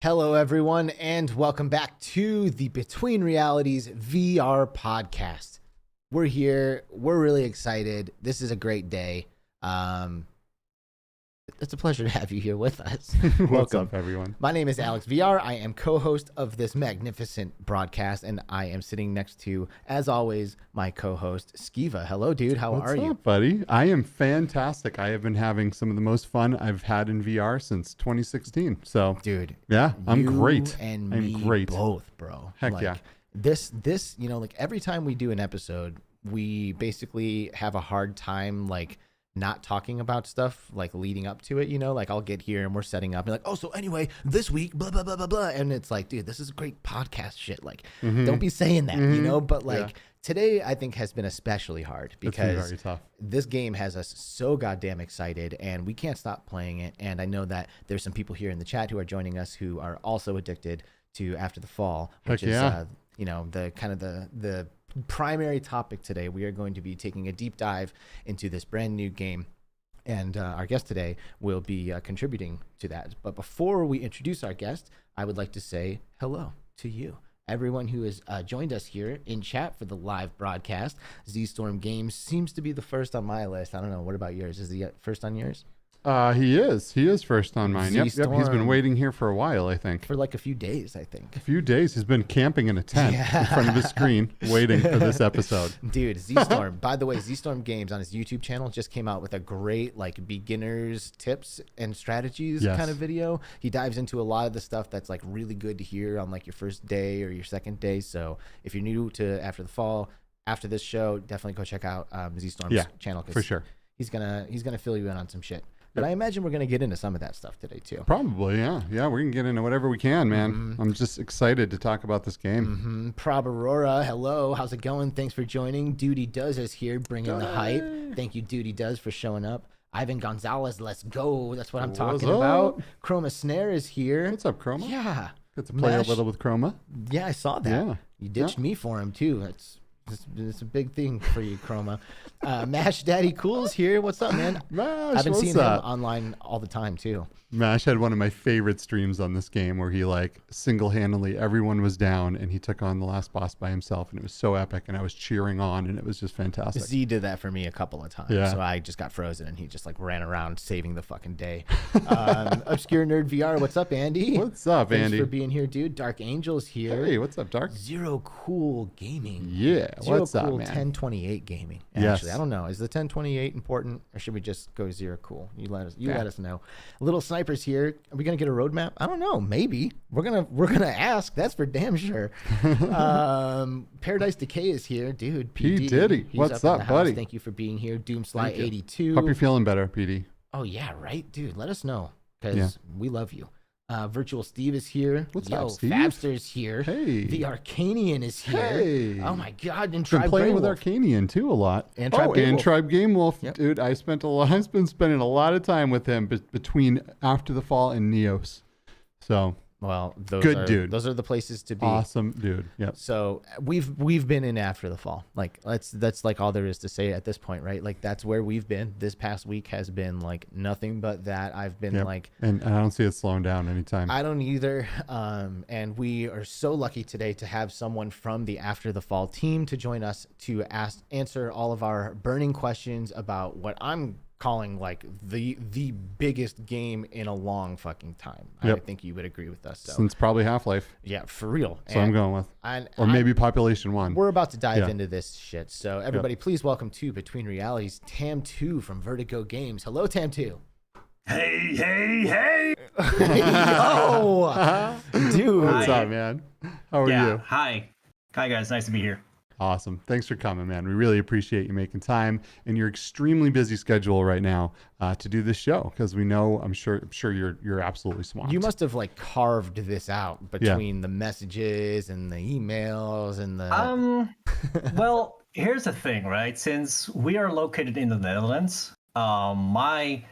Hello, everyone, and welcome back to the Between Realities VR podcast. We're here. We're really excited. This is a great day. It's a pleasure to have you here with us. What's up, everyone? My name is Alex VR. I am co-host of this magnificent broadcast, and I am sitting next to, as always, my co-host, Skiva. Hello, dude. How are you? What's up, buddy? I am fantastic. I have been having some of the most fun I've had in VR since 2016. So, dude, yeah, I'm great. And I'm me great. Both, bro. Heck yeah. This, like every time we do an episode, we basically have a hard time, not talking about stuff like leading up to it, like I'll get here and we're setting up and like, oh, so anyway, this week, blah, blah, blah, blah, blah. And it's like, dude, this is great podcast shit. Like, don't be saying that, but today I think has been especially hard because very tough. This game has us so goddamn excited and we can't stop playing it. And I know that there's some people here in the chat who are joining us who are also addicted to After the Fall, which is, the kind of the primary topic today. We are going to be taking a deep dive into this brand new game, and our guest today will be contributing to that. But before we introduce our guest, I would like to say hello to you, everyone who has joined us here in chat for the live broadcast. Z-Storm Games seems to be the first on my list. I don't know. What about yours? Is he first on yours? He is first on mine. Yep. He's been waiting here for a while, I think. For like a few days, I think. A few days. He's been camping in a tent in front of his screen, waiting for this episode. Dude, Z-Storm. By the way, Z-Storm Games on his YouTube channel just came out with a great beginners tips and strategies kind of video. He dives into a lot of the stuff that's really good to hear on your first day or your second day. So if you're new to After the Fall, after this show, definitely go check out Z-Storm's channel. For sure. He's gonna fill you in on some shit. But I imagine we're going to get into some of that stuff today, too. Probably, yeah. Yeah, we can get into whatever we can, man. I'm just excited to talk about this game. Prob Aurora, hello. How's it going? Thanks for joining. Duty Does is here, bringing the hype. Thank you, Duty Does, for showing up. Ivan Gonzalez, let's go. That's what I'm talking about. Chroma Snare is here. What's up, Chroma? Yeah. Get to play a little with Chroma. Yeah, I saw that. Yeah. You ditched me for him, too. It's a big thing for you, Chroma. Mash Daddy Cool's here. What's up, man? Mash, I've been seeing him online all the time, too. Mash had one of my favorite streams on this game where he single-handedly, everyone was down and he took on the last boss by himself, and it was so epic, and I was cheering on, and it was just fantastic. Z did that for me a couple of times, so I just got frozen and he just ran around saving the fucking day. Obscure Nerd VR, what's up, Andy? What's up, Thanks Andy? Thanks for being here, dude. Dark Angel's here. Hey, what's up, Dark? Zero Cool Gaming. Yeah, what's up, man? 1028 Gaming. Actually, I don't know. Is the 1028 important, or should we just go Zero Cool? You let us know. Little Sniper's here. Are we gonna get a roadmap? I don't know. Maybe we're gonna ask. That's for damn sure. Paradise Decay is here, dude. PD. P Diddy, what's up, buddy? Thank you for being here. Doomsly 82. Hope you're feeling better, PD. Oh yeah, right, dude. Let us know because we love you. Virtual Steve is here. What's up, Steve? Fabster's here. Hey. The Arcanian is here. Hey. Oh my God! And Been playing with Arcanian too a lot. And Tribe Game Wolf, dude. I've been spending a lot of time with him between After the Fall and Neos. So dude. Those are the places to be. Awesome, dude. Yep. So we've been in After the Fall. That's all there is to say at this point, right? That's where we've been. This past week has been nothing but that. I've been and I don't see it slowing down anytime. I don't either. And we are so lucky today to have someone from the After the Fall team to join us to answer all of our burning questions about what I'm calling the biggest game in a long fucking time. I think you would agree with us. So. Since probably Half-Life. Yeah, for real. So I'm going with. Maybe Population 1. We're about to dive into this shit. So everybody, please welcome to Between Realities, TamTu from Vertigo Games. Hello, TamTu. Hey. Yo! Dude. What's up, man? How are you? Hi guys. Nice to be here. Awesome. Thanks for coming, man. We really appreciate you making time in your extremely busy schedule right now to do this show, because we know, I'm sure you're absolutely swamped. You must have carved this out between the messages and the emails and the. Well, here's the thing, right? Since we are located in the Netherlands, my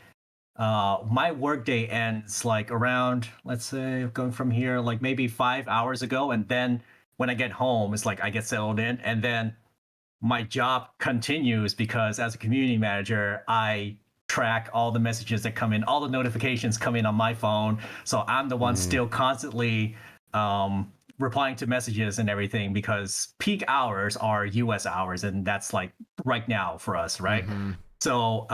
workday ends around, let's say, going from here maybe 5 hours ago, and then when I get home, it's I get settled in, and then my job continues because as a community manager, I track all the messages that come in, all the notifications come in on my phone. So I'm the one still constantly replying to messages and everything, because peak hours are US hours, and that's like right now for us, right? So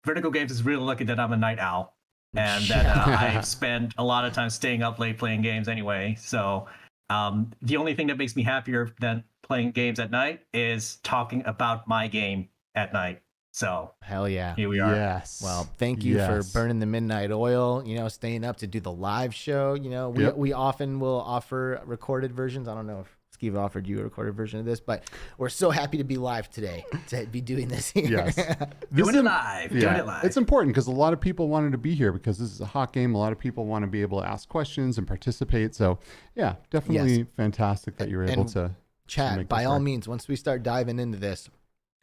Vertigo Games is really lucky that I'm a night owl, and that I spend a lot of time staying up late playing games anyway. So the only thing that makes me happier than playing games at night is talking about my game at night. So hell yeah, here we are. Yes. Well, thank you for burning the midnight oil, staying up to do the live show. We often will offer recorded versions. I don't know if Steve offered you a recorded version of this, but we're so happy to be live today, to be doing this here. Yes. Doing it live. It's important because a lot of people wanted to be here because this is a hot game. A lot of people want to be able to ask questions and participate. So yeah, definitely fantastic that you're able to chat. By all means, once we start diving into this,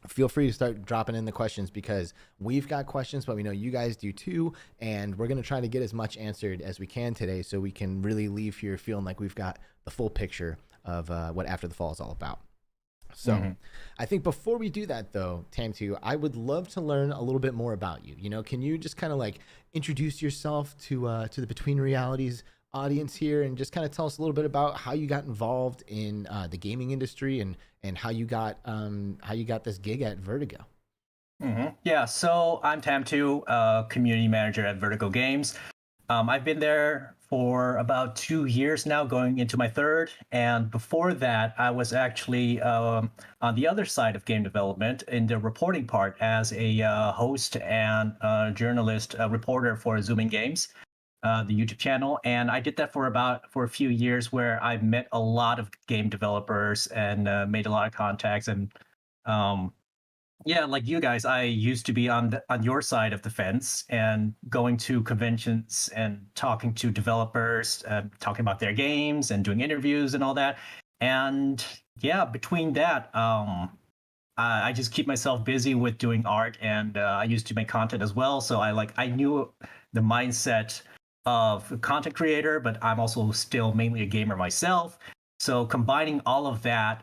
feel free to start dropping in the questions, because we've got questions, but we know you guys do too. And we're going to try to get as much answered as we can today, so we can really leave here feeling like we've got the full picture of what After the Fall is all about. So I think before we do that though, TamTu, I would love to learn a little bit more about you. Can you just kind of like introduce yourself to the Between Realities audience here, and just kind of tell us a little bit about how you got involved in the gaming industry, and how you got this gig at Vertigo. Yeah, so I'm TamTu, community manager at Vertigo Games. I've been there for about 2 years now, going into my third. And before that, I was actually on the other side of game development, in the reporting part, as a host and journalist, reporter for Zooming Games, the YouTube channel. And I did that for a few years, where I met a lot of game developers and made a lot of contacts. And yeah, like you guys, I used to be on your side of the fence, and going to conventions and talking to developers, talking about their games and doing interviews and all that. And yeah, between that, I just keep myself busy with doing art, and I used to make content as well. So I knew the mindset of a content creator, but I'm also still mainly a gamer myself. So combining all of that,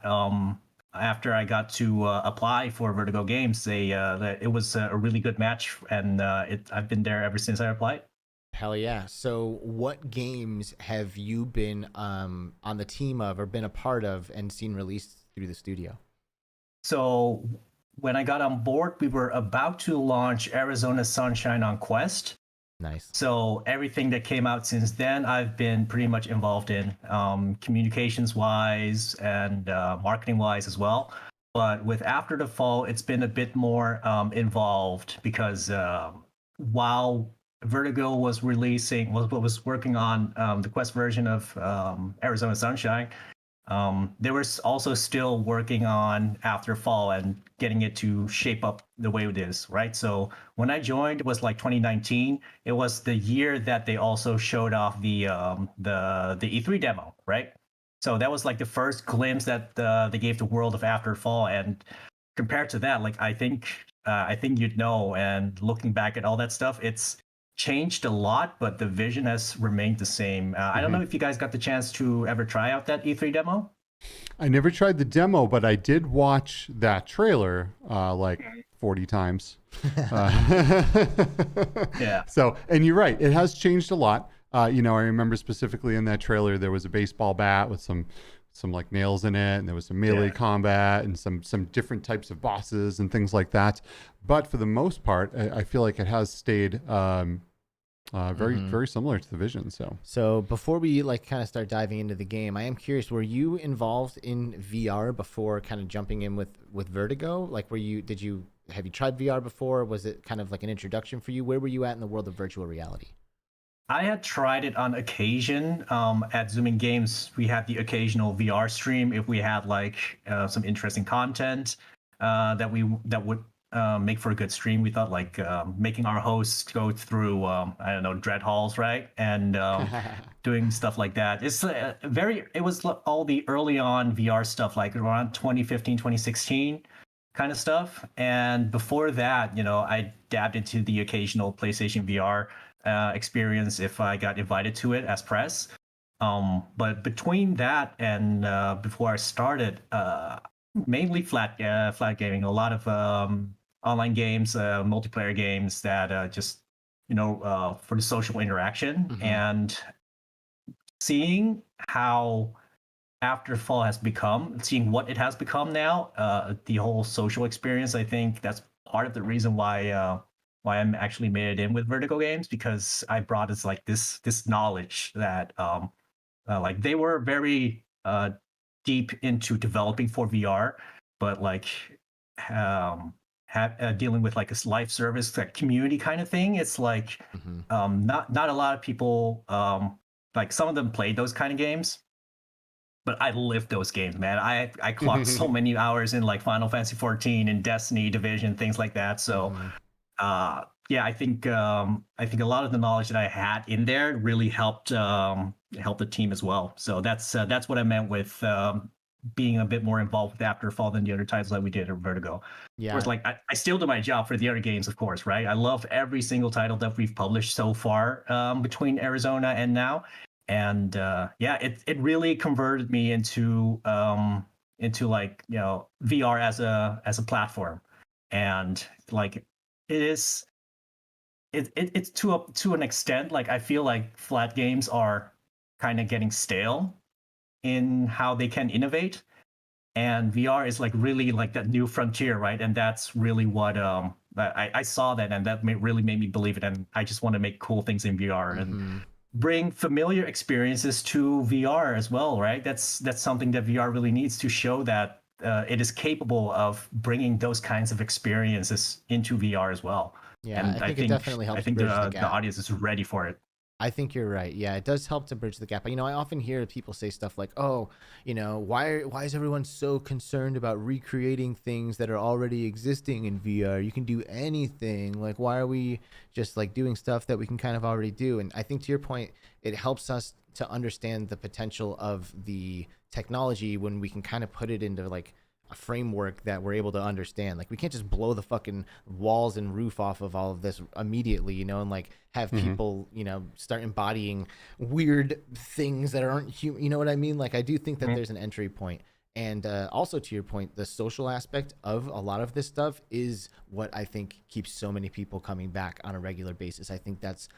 after I got to apply for Vertigo Games, it was a really good match, and I've been there ever since I applied. Hell yeah. So what games have you been on the team of, or been a part of, and seen released through the studio? So when I got on board, we were about to launch Arizona Sunshine on Quest. Nice. So everything that came out since then, I've been pretty much involved in, communications-wise and marketing-wise as well. But with After the Fall, it's been a bit more involved, because while Vertigo was working on the Quest version of Arizona Sunshine, they were also still working on After Fall and getting it to shape up the way it is, right? So when I joined, it was like 2019. It was the year that they also showed off the E3 demo, right? So that was like the first glimpse that they gave the world of After Fall. And compared to that, like I think you'd know. And looking back at all that stuff, it's changed a lot, but the vision has remained the same. I don't know if you guys got the chance to ever try out that E3 demo. I never tried the demo, but I did watch that trailer like 40 times. Yeah. So, and you're right, it has changed a lot. I remember specifically in that trailer, there was a baseball bat with some like nails in it, and there was some melee combat and some different types of bosses and things like that. But for the most part, I feel like it has stayed very similar to the vision. So before we kind of start diving into the game, I am curious, were you involved in VR before kind of jumping in with Vertigo? Like, have you tried VR before? Was it kind of like an introduction for you? Where were you at in the world of virtual reality? I had tried it on occasion. At Zooming Games, we had the occasional VR stream if we had some interesting content that would make for a good stream. We thought making our hosts go through dread halls, right, and doing stuff like that. It was all the early on VR stuff, like around 2015, 2016 kind of stuff. And before that, I dabbed into the occasional PlayStation VR experience if I got invited to it as press. But between that and before I started, mainly flat gaming, a lot of online games, multiplayer games that just for the social interaction, and seeing how Afterfall has become, seeing what it has become now, the whole social experience. I think that's part of the reason why I'm actually made it in with Vertigo Games, because I brought this knowledge that like they were very deep into developing for VR, but like dealing with like a live service, like community kind of thing. It's like not a lot of people, like some of them played those kind of games, but I lived those games, man. I clocked so many hours in like Final Fantasy 14 and Destiny, Division, things like that. So yeah, I think a lot of the knowledge that I had in there really helped help the team as well. So that's what I meant with being a bit more involved with Afterfall than the other titles that we did at Vertigo. Yeah. Of course, like I still do my job for the other games, of course, right? I love every single title that we've published so far between Arizona and now. And yeah, it really converted me into like, VR as a platform. And like it's to an extent, like I feel like flat games are kind of getting stale in how they can innovate, and VR is like really like that new frontier, right? And that's really what I saw that, and that really made me believe it. And I just want to make cool things in VR and bring familiar experiences to VR as well, right? That's something that VR really needs to show that it is capable of bringing those kinds of experiences into VR as well. Yeah, and I think it definitely helps. I think the audience is ready for it. I think you're right. Yeah, it does help to bridge the gap. I often hear people say stuff like, "Oh, why is everyone so concerned about recreating things that are already existing in VR? You can do anything. Like, why are we just like doing stuff that we can kind of already do?" And I think to your point, it helps us to understand the potential of the technology when we can kind of put it into like a framework that we're able to understand. Like, we can't just blow the fucking walls and roof off of all of this immediately, and like have people, start embodying weird things that aren't human. You know what I mean? Like, I do think that there's an entry point. And also to your point, the social aspect of a lot of this stuff is what I think keeps so many people coming back on a regular basis. I think that's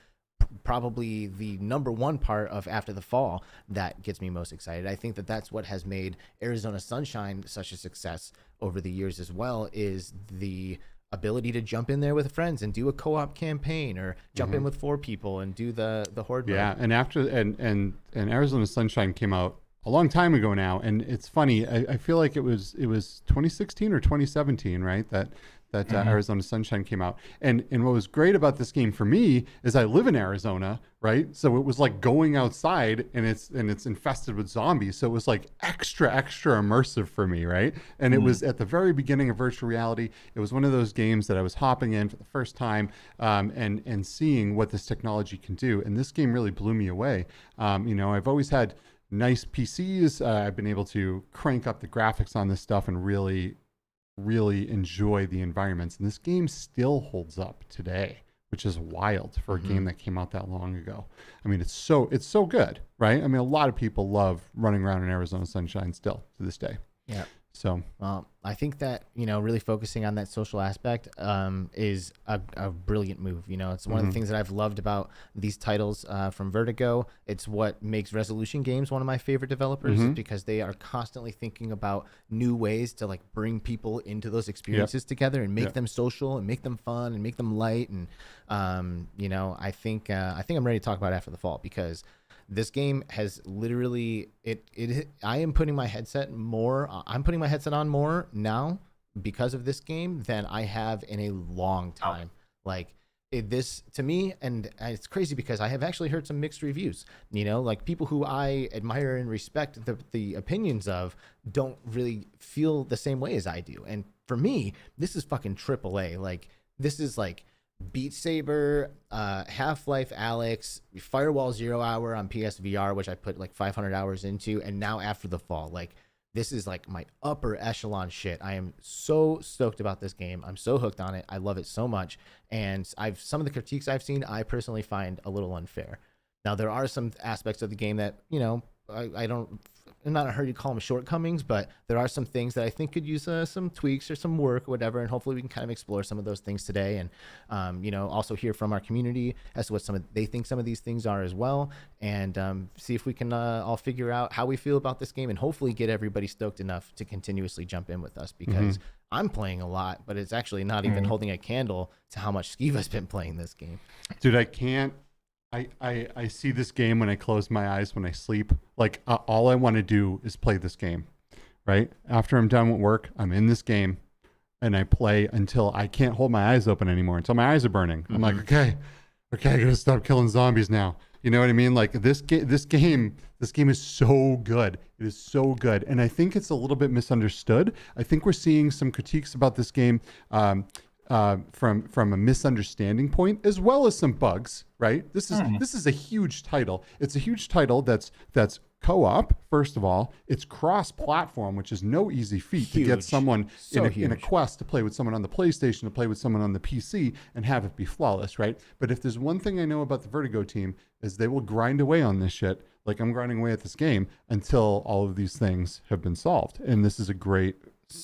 probably the number one part of After the Fall that gets me most excited. I think that that's what has made Arizona Sunshine such a success over the years as well, is the ability to jump in there with friends and do a co-op campaign, or jump in with 4 people and do the horde mode. Yeah, and after and Arizona Sunshine came out a long time ago now, and it's funny, I feel like it was 2016 or 2017, right? That Arizona Sunshine came out. And what was great about this game for me is I live in Arizona, right? So it was like going outside, and it's infested with zombies. So it was like extra immersive for me, right? And it was at the very beginning of virtual reality. It was one of those games that I was hopping in for the first time, and seeing what this technology can do. And this game really blew me away. I've always had nice PCs. I've been able to crank up the graphics on this stuff and really enjoy the environments, and this game still holds up today, which is wild for a game that came out that long ago. I mean, it's so good, right? I mean, a lot of people love running around in Arizona Sunshine still to this day. Yeah. So I think that, really focusing on that social aspect is a brilliant move. It's one of the things that I've loved about these titles from Vertigo. It's what makes Resolution Games one of my favorite developers, is because they are constantly thinking about new ways to like bring people into those experiences together and make them social and make them fun and make them light. And I think I'm ready to talk about After the Fall, because this game has literally I'm putting my headset on more now because of this game than I have in a long time. Like, this to me, and it's crazy because I have actually heard some mixed reviews. Like, people who I admire and respect the opinions of don't really feel the same way as I do. And for me, this is fucking AAA. Like, this is like Beat Saber, Half-Life Alyx, Firewall 0 Hour on PSVR, which I put like 500 hours into, and now After the Fall. Like, this is like my upper echelon shit. I am so stoked about this game. I'm so hooked on it. I love it so much. And some of the critiques I've seen, I personally find a little unfair. Now, there are some aspects of the game that, I'm not in a hurry to call them shortcomings, but there are some things that I think could use some tweaks or some work or whatever. And hopefully we can kind of explore some of those things today. And, also hear from our community as to what they think some of these things are as well. And see if we can all figure out how we feel about this game and hopefully get everybody stoked enough to continuously jump in with us, because I'm playing a lot, but it's actually not even holding a candle to how much Skiva's been playing this game. Dude, I see this game when I close my eyes when I sleep. Like all I want to do is play this game, right? After I'm done with work, I'm in this game and I play until I can't hold my eyes open anymore, until my eyes are burning. I'm like, okay, I gotta stop killing zombies now. You know what I mean? Like this game is so good. It is so good. And I think it's a little bit misunderstood. I think we're seeing some critiques about this game from a misunderstanding point, as well as some bugs, right? This is a huge title. It's a huge title that's co-op. First of all, it's cross-platform, which is no easy feat to get someone in a Quest to play with someone on the PlayStation, to play with someone on the PC, and have it be flawless, right? But if there's one thing I know about the Vertigo team, is they will grind away on this shit, like I'm grinding away at this game, until all of these things have been solved. And this is a great,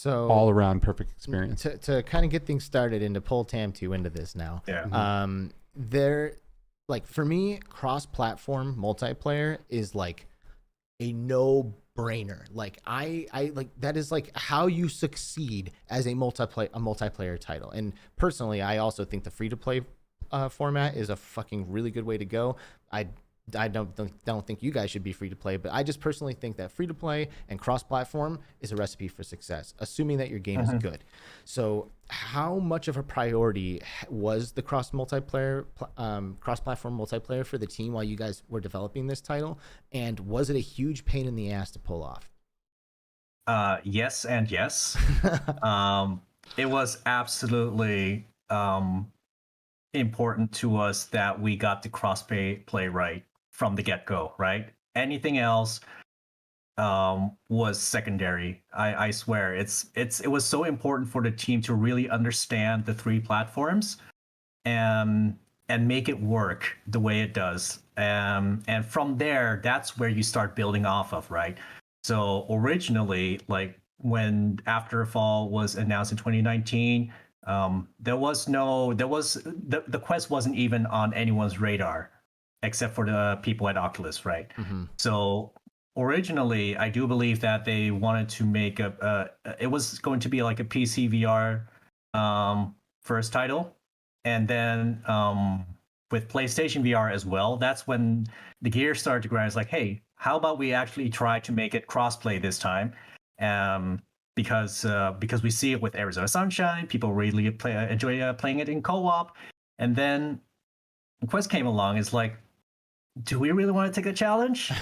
all around perfect experience. To kind of get things started and to pull TamTu into this now. Yeah. Like for me, cross-platform multiplayer is like a no-brainer. Like I like that is like how you succeed as a multiplayer title. And personally, I also think the free-to-play format is a fucking really good way to go. I don't think you guys should be free to play, but I just personally think that free to play and cross-platform is a recipe for success, assuming that your game is good. So, how much of a priority was the cross-platform multiplayer for the team while you guys were developing this title, and was it a huge pain in the ass to pull off? Yes and yes. It was absolutely important to us that we got the cross-play right from the get-go, right? Anything else was secondary. I swear. It was so important for the team to really understand the three platforms and make it work the way it does. And from there, that's where you start building off of, right? So originally, like when After Fall was announced in 2019, the Quest wasn't even on anyone's radar except for the people at Oculus, right? So originally, I do believe that they wanted to make it was going to be like a PC VR first title, and then with PlayStation VR as well. That's when the gears started to grind. It's like, hey, how about we actually try to make it crossplay this time? Because we see it with Arizona Sunshine, people really enjoy playing it in co-op, and then Quest came along. It's like, do we really want to take a challenge?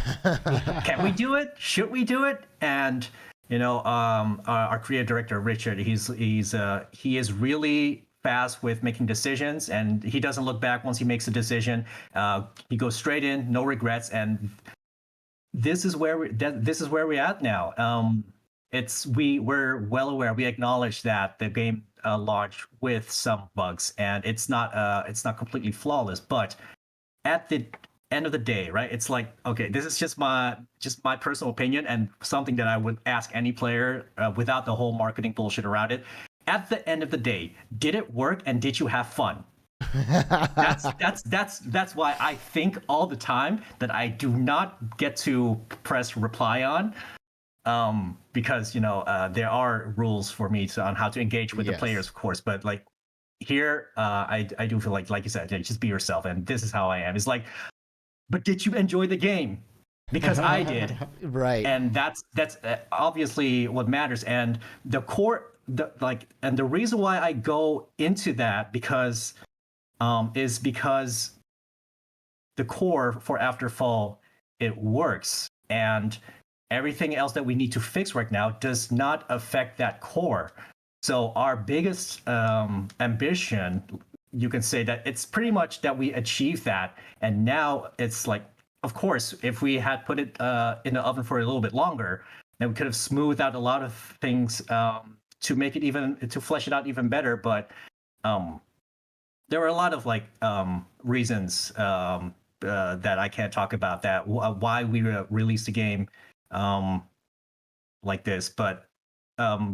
Can we do it? Should we do it? And our creative director Richard, he is really fast with making decisions, and he doesn't look back once he makes a decision. He goes straight in, no regrets, and this is where we're at now. We're well aware. We acknowledge that the game launched with some bugs, and it's not completely flawless. But at the end of the day, right? It's like, okay, this is just my personal opinion and something that I would ask any player without the whole marketing bullshit around it. At the end of the day, did it work and did you have fun? That's why I think all the time that I do not get to press reply on, because there are rules for me on how to engage with the players, of course. But like here, I do feel like you said, just be yourself, and this is how I am. It's like, but did you enjoy the game? Because I did, right? And that's obviously what matters. And the core, and the reason why I go into that is because the core for After Fall, it works, and everything else that we need to fix right now does not affect that core. So our biggest ambition, you can say that it's pretty much that we achieved that, and now it's like, of course, if we had put it in the oven for a little bit longer, then we could have smoothed out a lot of things to make it to flesh it out even better. But there were a lot of reasons that I can't talk about that why we released the game like this, but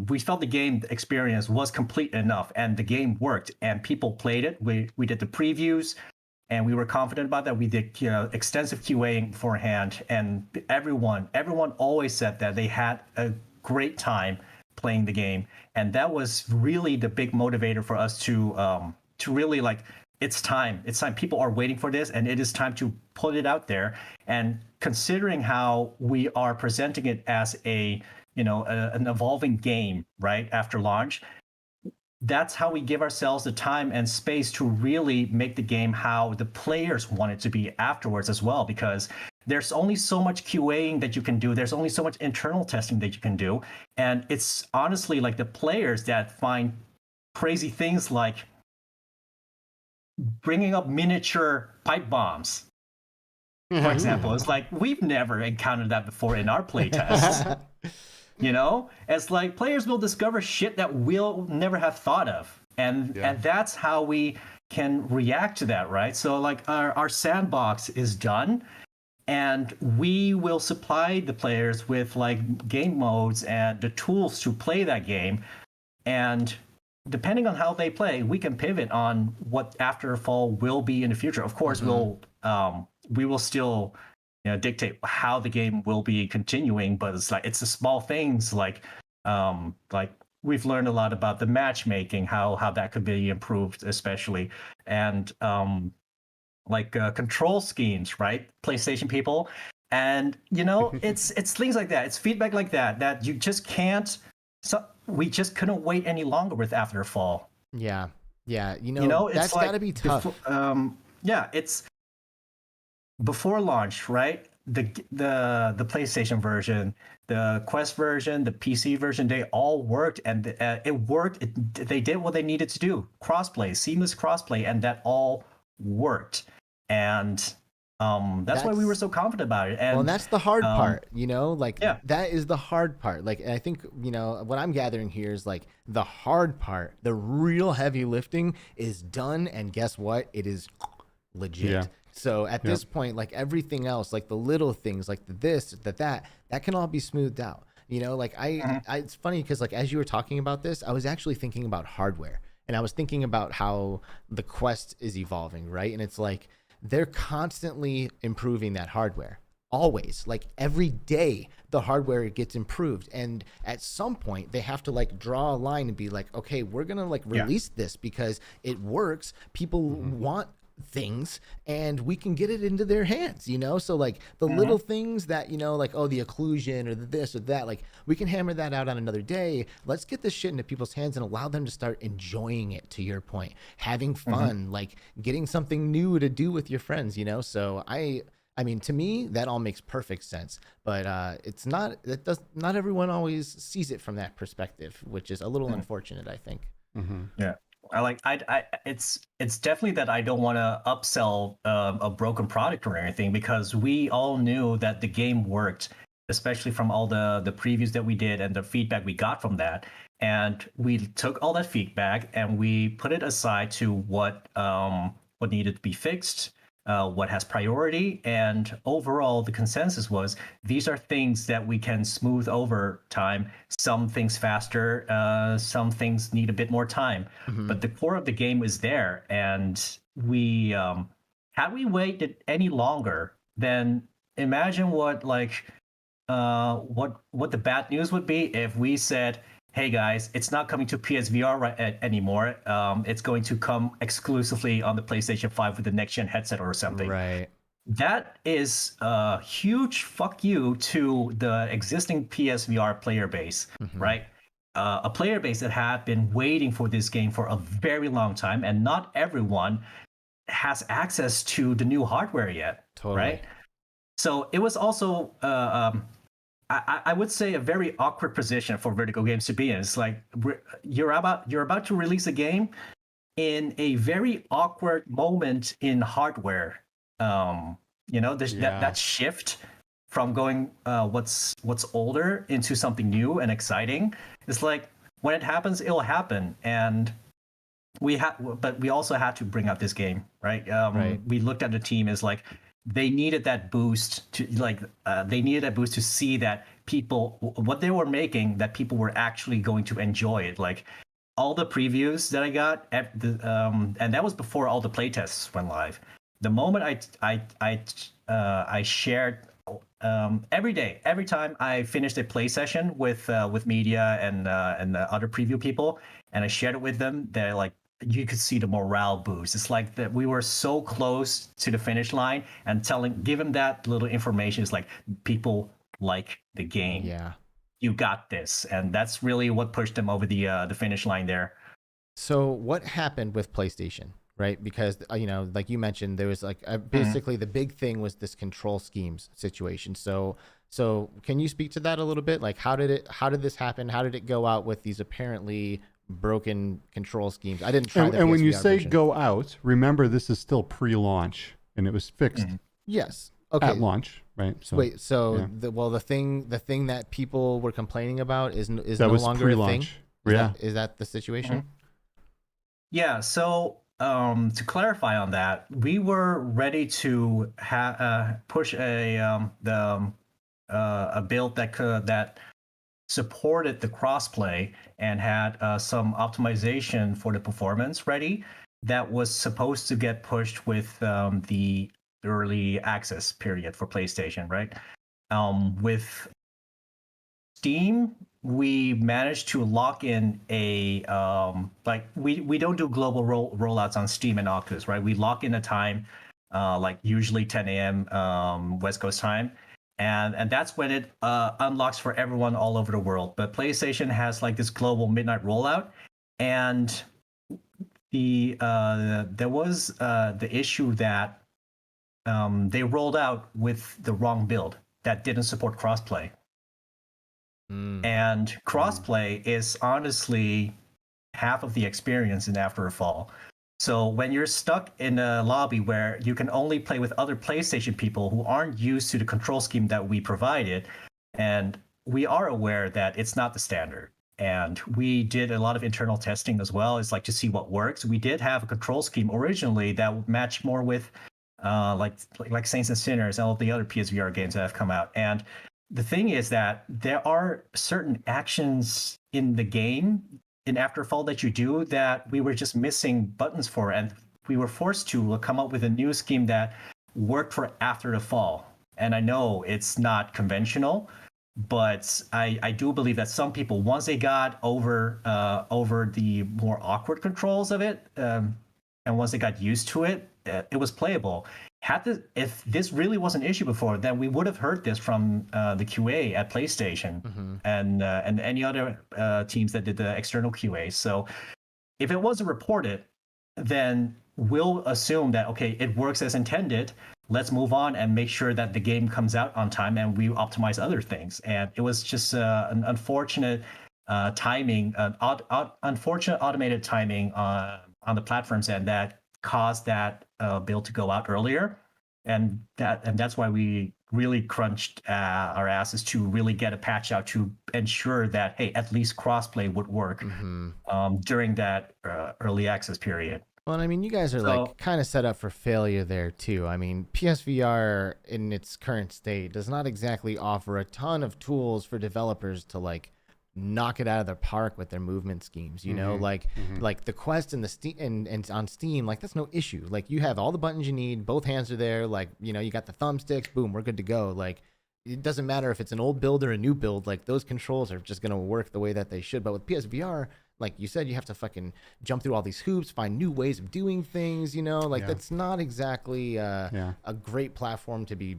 we felt the game experience was complete enough, and the game worked, and people played it. We did the previews, and we were confident about that. We did extensive QAing beforehand, and everyone always said that they had a great time playing the game, and that was really the big motivator for us to really like, it's time. People are waiting for this, and it is time to put it out there. And considering how we are presenting it as an evolving game, right, after launch, that's how we give ourselves the time and space to really make the game how the players want it to be afterwards as well, because there's only so much QAing that you can do. There's only so much internal testing that you can do. And it's honestly like the players that find crazy things like bringing up miniature pipe bombs, for example. It's like, we've never encountered that before in our playtests. It's like players will discover shit that we'll never have thought of, and that's how we can react to that, right? So like our sandbox is done, and we will supply the players with like game modes and the tools to play that game, and depending on how they play, we can pivot on what Afterfall will be in the future. Of course, we will still dictate how the game will be continuing, but it's the small things like we've learned a lot about the matchmaking, how that could be improved, especially, and control schemes, right? PlayStation people, and it's things like that. It's feedback like that you just can't. So we just couldn't wait any longer with Afterfall. Yeah, that's got to be tough. It's before launch, right? The PlayStation version, the Quest version, the PC version, they all worked, and it worked. They did what they needed to do: crossplay, seamless crossplay, and that all worked. And that's why we were so confident about it. And that's the hard part, that is the hard part. Like, I think, what I'm gathering here is like the hard part, the real heavy lifting is done. And guess what? It is legit. Yeah. So at this point, like everything else, like the little things, like this, that can all be smoothed out. It's funny because like, as you were talking about this, I was actually thinking about hardware, and I was thinking about how the Quest is evolving, right? And it's like, they're constantly improving that hardware, always. Like every day the hardware gets improved, and at some point they have to like draw a line and be like, okay, we're gonna like release this because it works. People want things, and we can get it into their hands, so like the little things that like, oh, the occlusion or the this or that, like we can hammer that out on another day. Let's get this shit into people's hands and allow them to start enjoying it, to your point, having fun, like getting something new to do with your friends, so I mean, to me that all makes perfect sense, but not everyone always sees it from that perspective, which is a little unfortunate, I think. It's definitely that I don't want to upsell a broken product or anything, because we all knew that the game worked, especially from all the previews that we did and the feedback we got from that. And we took all that feedback and we put it aside to what needed to be fixed, what has priority, and overall the consensus was these are things that we can smooth over time. Some things faster, some things need a bit more time, but the core of the game is there. And we had we waited any longer, then imagine what the bad news would be if we said, hey guys, it's not coming to PSVR anymore. It's going to come exclusively on the PlayStation 5 with the next-gen headset or something. Right. That is a huge fuck you to the existing PSVR player base, right? A player base that had been waiting for this game for a very long time, and not everyone has access to the new hardware yet, right? So it was also... I would say a very awkward position for Vertigo Games to be in. It's like you're about to release a game in a very awkward moment in hardware. That shift from going what's older into something new and exciting. It's like when it happens, it'll happen, and but we also had to bring out this game, right? We looked at the team as like, they needed that boost to see that people, what they were making, that people were actually going to enjoy it. Like all the previews that I got and that was before all the playtests went live. The moment I shared every day, every time I finished a play session with media and other preview people, and I shared it with them, they're like, you could see the morale boost. It's like that we were so close to the finish line, and give them that little information is like, people like the game. Yeah. You got this. And that's really what pushed them over the finish line there. So what happened with PlayStation, right? Because, like you mentioned, there was like basically the big thing was this control schemes situation. So can you speak to that a little bit? Like, how did this happen? How did it go out with these apparently broken control schemes? I didn't try that. And when you say go out, remember this is still pre-launch, and it was fixed. Yes. Okay. At launch, right? So, wait. So the thing that people were complaining about is that no was longer pre-launch. a thing. Is that the situation? Yeah. So to clarify on that, we were ready to push a build that supported the crossplay and had some optimization for the performance ready. That was supposed to get pushed with the early access period for PlayStation, right? With Steam, we managed to lock in a we don't do global rollouts on Steam and Oculus, right? We lock in a time, like usually 10 a.m. West Coast time, and that's when it unlocks for everyone all over the world. But PlayStation has like this global midnight rollout, and there was the issue that they rolled out with the wrong build that didn't support crossplay. And crossplay is honestly half of the experience in After a Fall. So when you're stuck in a lobby where you can only play with other PlayStation people who aren't used to the control scheme that we provided, and we are aware that it's not the standard. And we did a lot of internal testing as well. It's like to see what works. We did have a control scheme originally that would match more with like Saints and Sinners and all the other PSVR games that have come out. And the thing is that there are certain actions in the game in After Fall that you do that we were just missing buttons for, and we were forced to come up with a new scheme that worked for After the Fall. And I know it's not conventional, but I do believe that some people, once they got over the more awkward controls of it, and once they got used to it, it was playable. If this really was an issue before, then we would have heard this from the QA at PlayStation and any other teams that did the external QA. So if it wasn't reported, then we'll assume that, okay, it works as intended. Let's move on and make sure that the game comes out on time, and we optimize other things. And it was just an unfortunate timing, unfortunate automated timing on the platform's end that caused that build to go out earlier, and that's why we really crunched our asses to really get a patch out to ensure that, hey, at least crossplay would work during that early access period. Well, I mean, you guys are like kind of set up for failure there too. I mean, PSVR in its current state does not exactly offer a ton of tools for developers to like knock it out of the park with their movement schemes, you know, like the Quest and the Steam and on Steam, like that's no issue. Like you have all the buttons you need, both hands are there, like, you know, you got the thumbsticks, boom, we're good to go. Like it doesn't matter if it's an old build or a new build, like those controls are just going to work the way that they should. But with PSVR, like you said, you have to fucking jump through all these hoops, find new ways of doing things, you know, like that's not exactly a great platform to be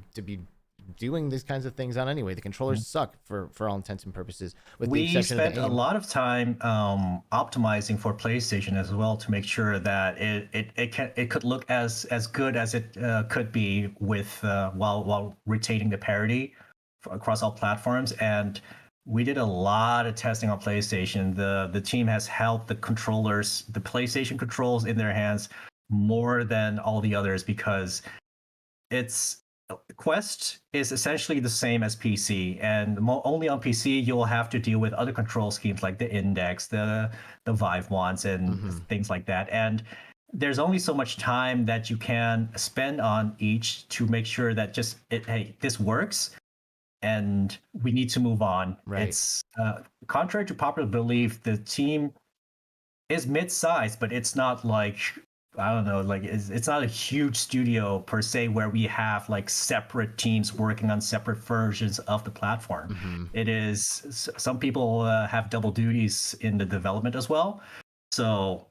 doing these kinds of things on anyway. The controllers suck for all intents and purposes. We spent a lot of time optimizing for PlayStation as well to make sure that it could look as good as it could be with while retaining the parity across all platforms. And we did a lot of testing on PlayStation. The team has held the controllers, the PlayStation controls in their hands more than all the others, because Quest is essentially the same as PC, and only on PC you'll have to deal with other control schemes like the Index, the Vive ones, and things like that. And there's only so much time that you can spend on each to make sure that hey, this works, and we need to move on. Right. It's contrary to popular belief, the team is mid-sized, but it's not like, I don't know, like it's not a huge studio per se where we have like separate teams working on separate versions of the platform. Mm-hmm. It is, some people have double duties in the development as well. So,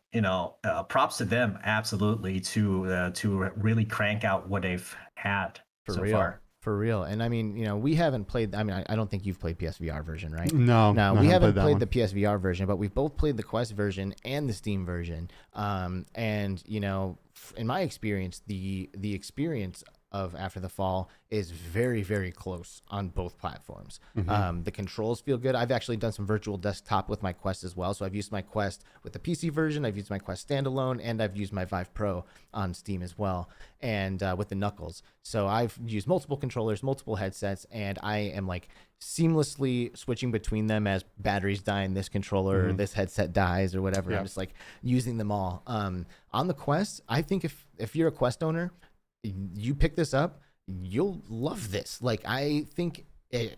props to them, absolutely, to really crank out what they've had so far. For real. And I mean, we haven't played, I don't think you've played PSVR version, right? No, we haven't played the PSVR version, but we've both played the Quest version and the Steam version. And, in my experience, the experience of After the Fall is very, very close on both platforms. Mm-hmm. The controls feel good. I've actually done some virtual desktop with my Quest as well. So I've used my Quest with the PC version, I've used my Quest standalone, and I've used my Vive Pro on Steam as well, and with the Knuckles. So I've used multiple controllers, multiple headsets, and I am like seamlessly switching between them as batteries die in this controller, or this headset dies, or whatever. I'm just like using them all. On the Quest, I think if you're a Quest owner, you pick this up, you'll love this. Like, I think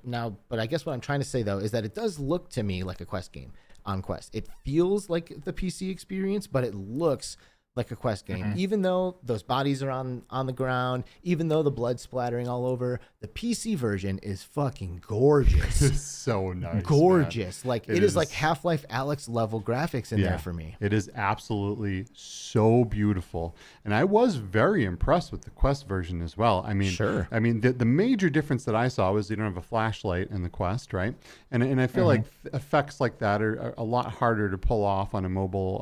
now, but I guess what I'm trying to say though is that it does look to me like a Quest game on Quest. It feels like the PC experience, but it looks like a Quest game, even though those bodies are on the ground, even though the blood splattering all over. The PC version is fucking gorgeous. It's so nice, gorgeous, man. Like it is like Half-Life Alyx level graphics in there for me. It is absolutely so beautiful, and I was very impressed with the Quest version as well. I mean, I mean, the major difference that I saw was you don't have a flashlight in the Quest, right? And I feel like effects like that are a lot harder to pull off on a mobile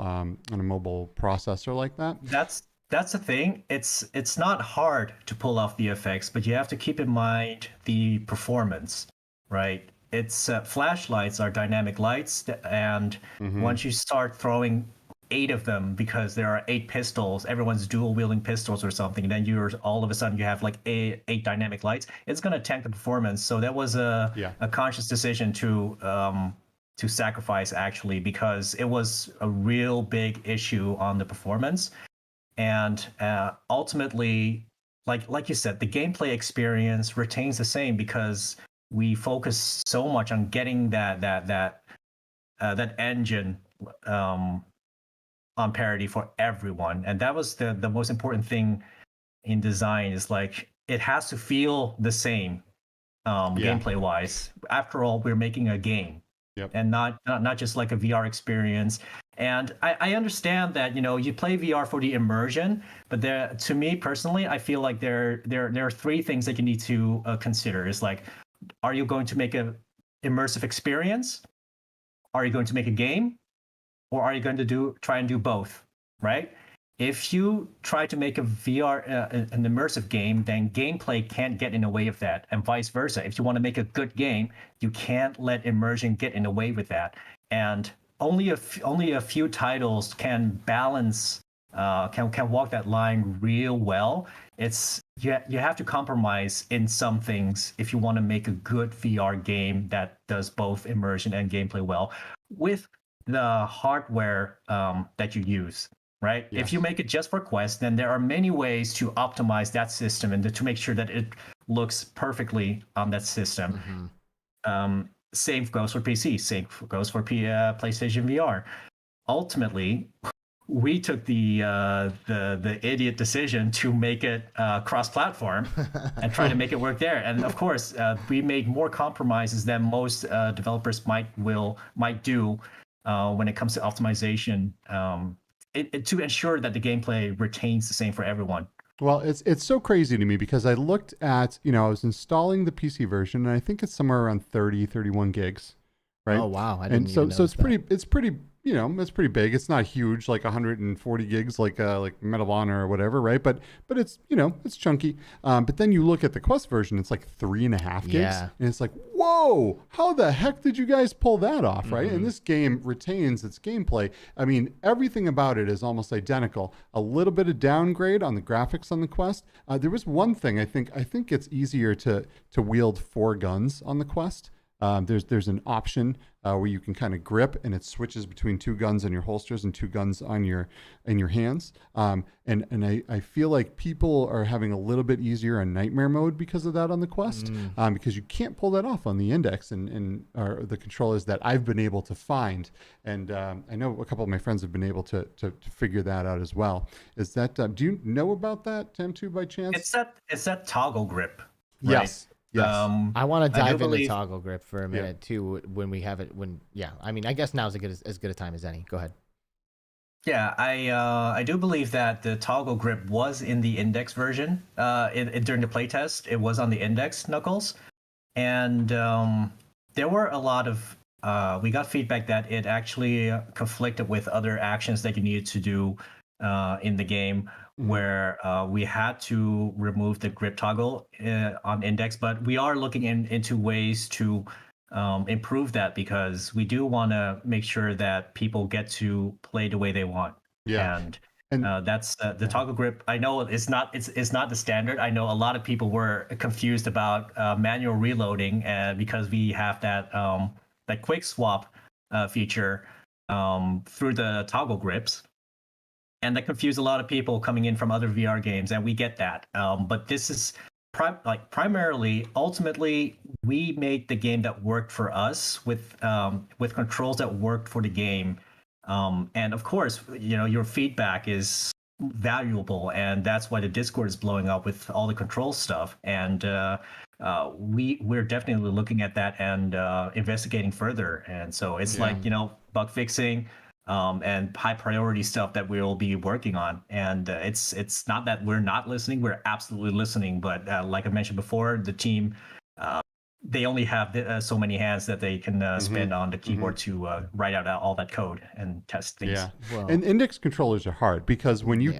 processor like that. That's the thing. It's not hard to pull off the effects, but you have to keep in mind the performance, right? It's flashlights are dynamic lights, and once you start throwing 8 of them, because there are 8 pistols, everyone's dual wielding pistols or something, then you're all of a sudden you have like 8 dynamic lights. It's gonna tank the performance. So that was a conscious decision to sacrifice, actually, because it was a real big issue on the performance. And ultimately, like you said, the gameplay experience retains the same because we focus so much on getting that engine on parity for everyone. And that was the most important thing in design, is like it has to feel the same gameplay wise. After all, we're making a game. And not just like a VR experience. And I understand that, you play VR for the immersion, but to me personally, I feel like there are 3 things that you need to consider. Is like, are you going to make an immersive experience? Are you going to make a game? Or are you going to try and do both, right? If you try to make a VR, an immersive game, then gameplay can't get in the way of that, and vice versa. If you want to make a good game, you can't let immersion get in the way with that. And only a few titles can balance, can walk that line real well. It's you have to compromise in some things if you want to make a good VR game that does both immersion and gameplay well with the hardware that you use. Right? Yes. If you make it just for Quest, then there are many ways to optimize that system and to make sure that it looks perfectly on that system. Same goes for PC. Same goes for PlayStation VR. Ultimately, we took the idiot decision to make it cross-platform and try to make it work there. And of course, we made more compromises than most developers might do when it comes to optimization. To ensure that the gameplay retains the same for everyone. Well, it's so crazy to me because I looked at, I was installing the PC version, and I think it's somewhere around 31 gigs, right? Oh wow! I didn't even it's pretty it's pretty big. It's not huge, like 140 gigs, like Medal of Honor or whatever, right? But it's it's chunky. But then you look at the Quest version, it's like 3.5 gigs, and it's like, whoa, how the heck did you guys pull that off, right? And this game retains its gameplay. I mean, everything about it is almost identical. A little bit of downgrade on the graphics on the Quest. There was one thing I think it's easier to wield 4 guns on the Quest. There's an option where you can kind of grip, and it switches between two guns in your holsters and two guns on your hands. And I feel like people are having a little bit easier on nightmare mode because of that on the Quest, because you can't pull that off on the Index and or the controllers that I've been able to find. And I know a couple of my friends have been able to figure that out as well. Is that do you know about that, TamTu, by chance? It's that toggle grip. Right? Yes. Yes. I want to dive into believe... toggle grip for a minute too when we have it. I mean, I guess now is as good a time as any. Go ahead. Yeah, I do believe that the toggle grip was in the Index version. During the playtest, it was on the Index knuckles, and there were a lot of. We got feedback that it actually conflicted with other actions that you needed to do in the game, where we had to remove the grip toggle on Index, but we are looking into ways to improve that, because we do want to make sure that people get to play the way they want. Yeah. And that's the toggle grip. I know it's not the standard. I know a lot of people were confused about manual reloading, and because we have that quick swap feature through the toggle grips. And that confused a lot of people coming in from other VR games, and we get that. But this is primarily, ultimately, we made the game that worked for us with controls that worked for the game. And of course, your feedback is valuable, and that's why the Discord is blowing up with all the control stuff. And we're definitely looking at that and investigating further. And so it's bug fixing. And high priority stuff that we'll be working on. And it's not that we're not listening, we're absolutely listening. But like I mentioned before, the team, they only have so many hands that they can spend on the keyboard to write out all that code and test things. Yeah, and Index controllers are hard because when you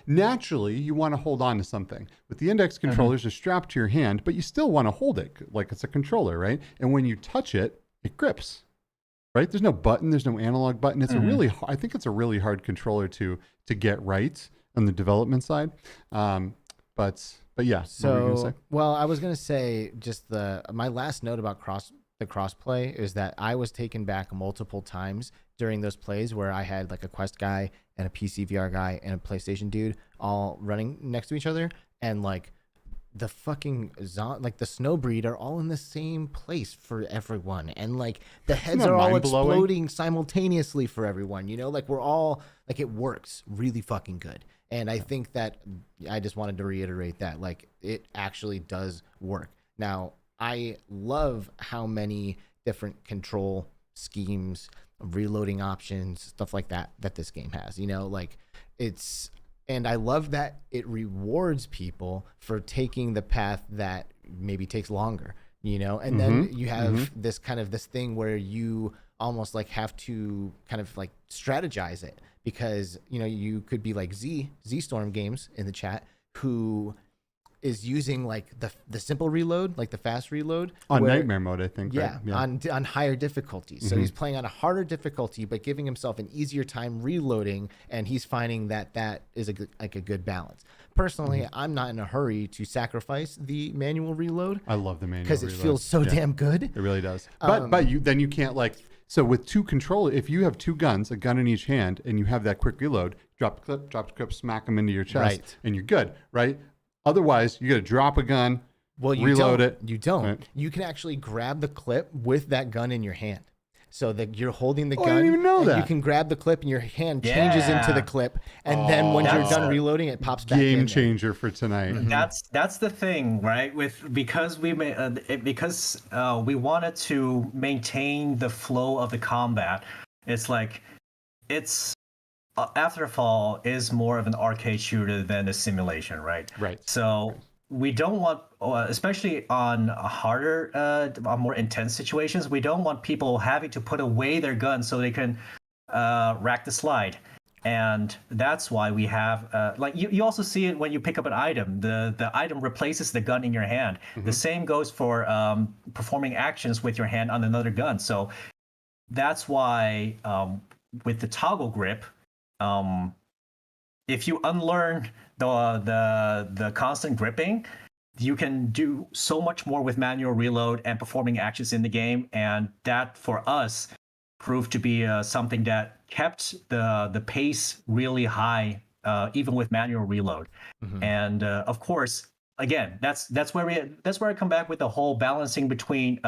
naturally you want to hold on to something. But the Index controllers are strapped to your hand, but you still want to hold it like it's a controller, right? And when you touch it, it grips. Right? There's no button. There's no analog button. It's I think it's a really hard controller to get right on the development side. But yeah. So, well, I was going to say just my last note about the crossplay is that I was taken back multiple times during those plays where I had like a Quest guy and a PC VR guy and a PlayStation dude all running next to each other, and like the fucking the Snowbreed are all in the same place for everyone, and like the heads are all exploding simultaneously for everyone, like we're all like, it works really fucking good. And I think that I just wanted to reiterate that like it actually does work. Now I love how many different control schemes, reloading options, stuff like that this game has, like it's. And I love that it rewards people for taking the path that maybe takes longer, and then you have this thing where you almost like have to kind of like strategize it, because, you could be like Z-Storm Games in the chat, who is using like the simple reload, like the fast reload on nightmare mode, I think. Yeah, right? on higher difficulty. So he's playing on a harder difficulty, but giving himself an easier time reloading, and he's finding that is a good balance. Personally, I'm not in a hurry to sacrifice the manual reload. I love the manual because it feels so damn good. It really does. But you can't like. So with two controllers, if you have two guns, a gun in each hand, and you have that quick reload, drop the clip, smack them into your chest, and you're good, right? Otherwise, you got to drop a gun, reload it. You don't. Right. You can actually grab the clip with that gun in your hand. So that you're holding the gun. I didn't even know that. You can grab the clip and your hand changes into the clip. And then when you're done reloading, it pops back in. Game changer for tonight. That's the thing, right? Because we wanted to maintain the flow of the combat. It's like, Afterfall is more of an arcade shooter than a simulation, right? Right. So we don't want, especially on harder, on more intense situations, we don't want people having to put away their guns so they can rack the slide. And that's why we have, you also see it when you pick up an item. The item replaces the gun in your hand. The same goes for performing actions with your hand on another gun. So that's why with the toggle grip, if you unlearn the constant gripping, you can do so much more with manual reload and performing actions in the game, and that for us proved to be something that kept the pace really high, even with manual reload. And of course, again, that's where I come back with the whole balancing between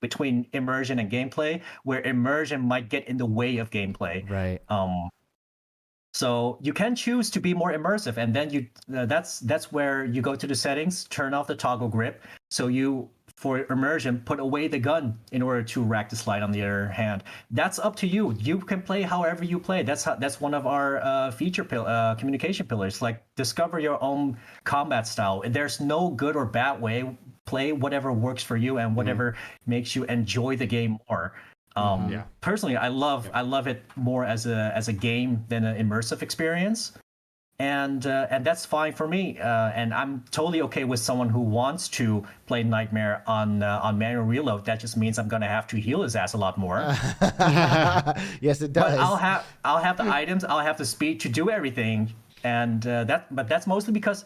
between immersion and gameplay, where immersion might get in the way of gameplay. Right. So you can choose to be more immersive, and then you that's where you go to the settings, turn off the toggle grip. So you, for immersion, put away the gun in order to rack the slide on the other hand. That's up to you. You can play however you play. That's one of our communication pillars. Like, discover your own combat style. There's no good or bad way. Play whatever works for you and whatever makes you enjoy the game more. Personally, I love it more as a game than an immersive experience, and that's fine for me. And I'm totally okay with someone who wants to play Nightmare on manual reload. That just means I'm gonna have to heal his ass a lot more. Yes, it does. But I'll have the items, I'll have the speed to do everything, and that's mostly because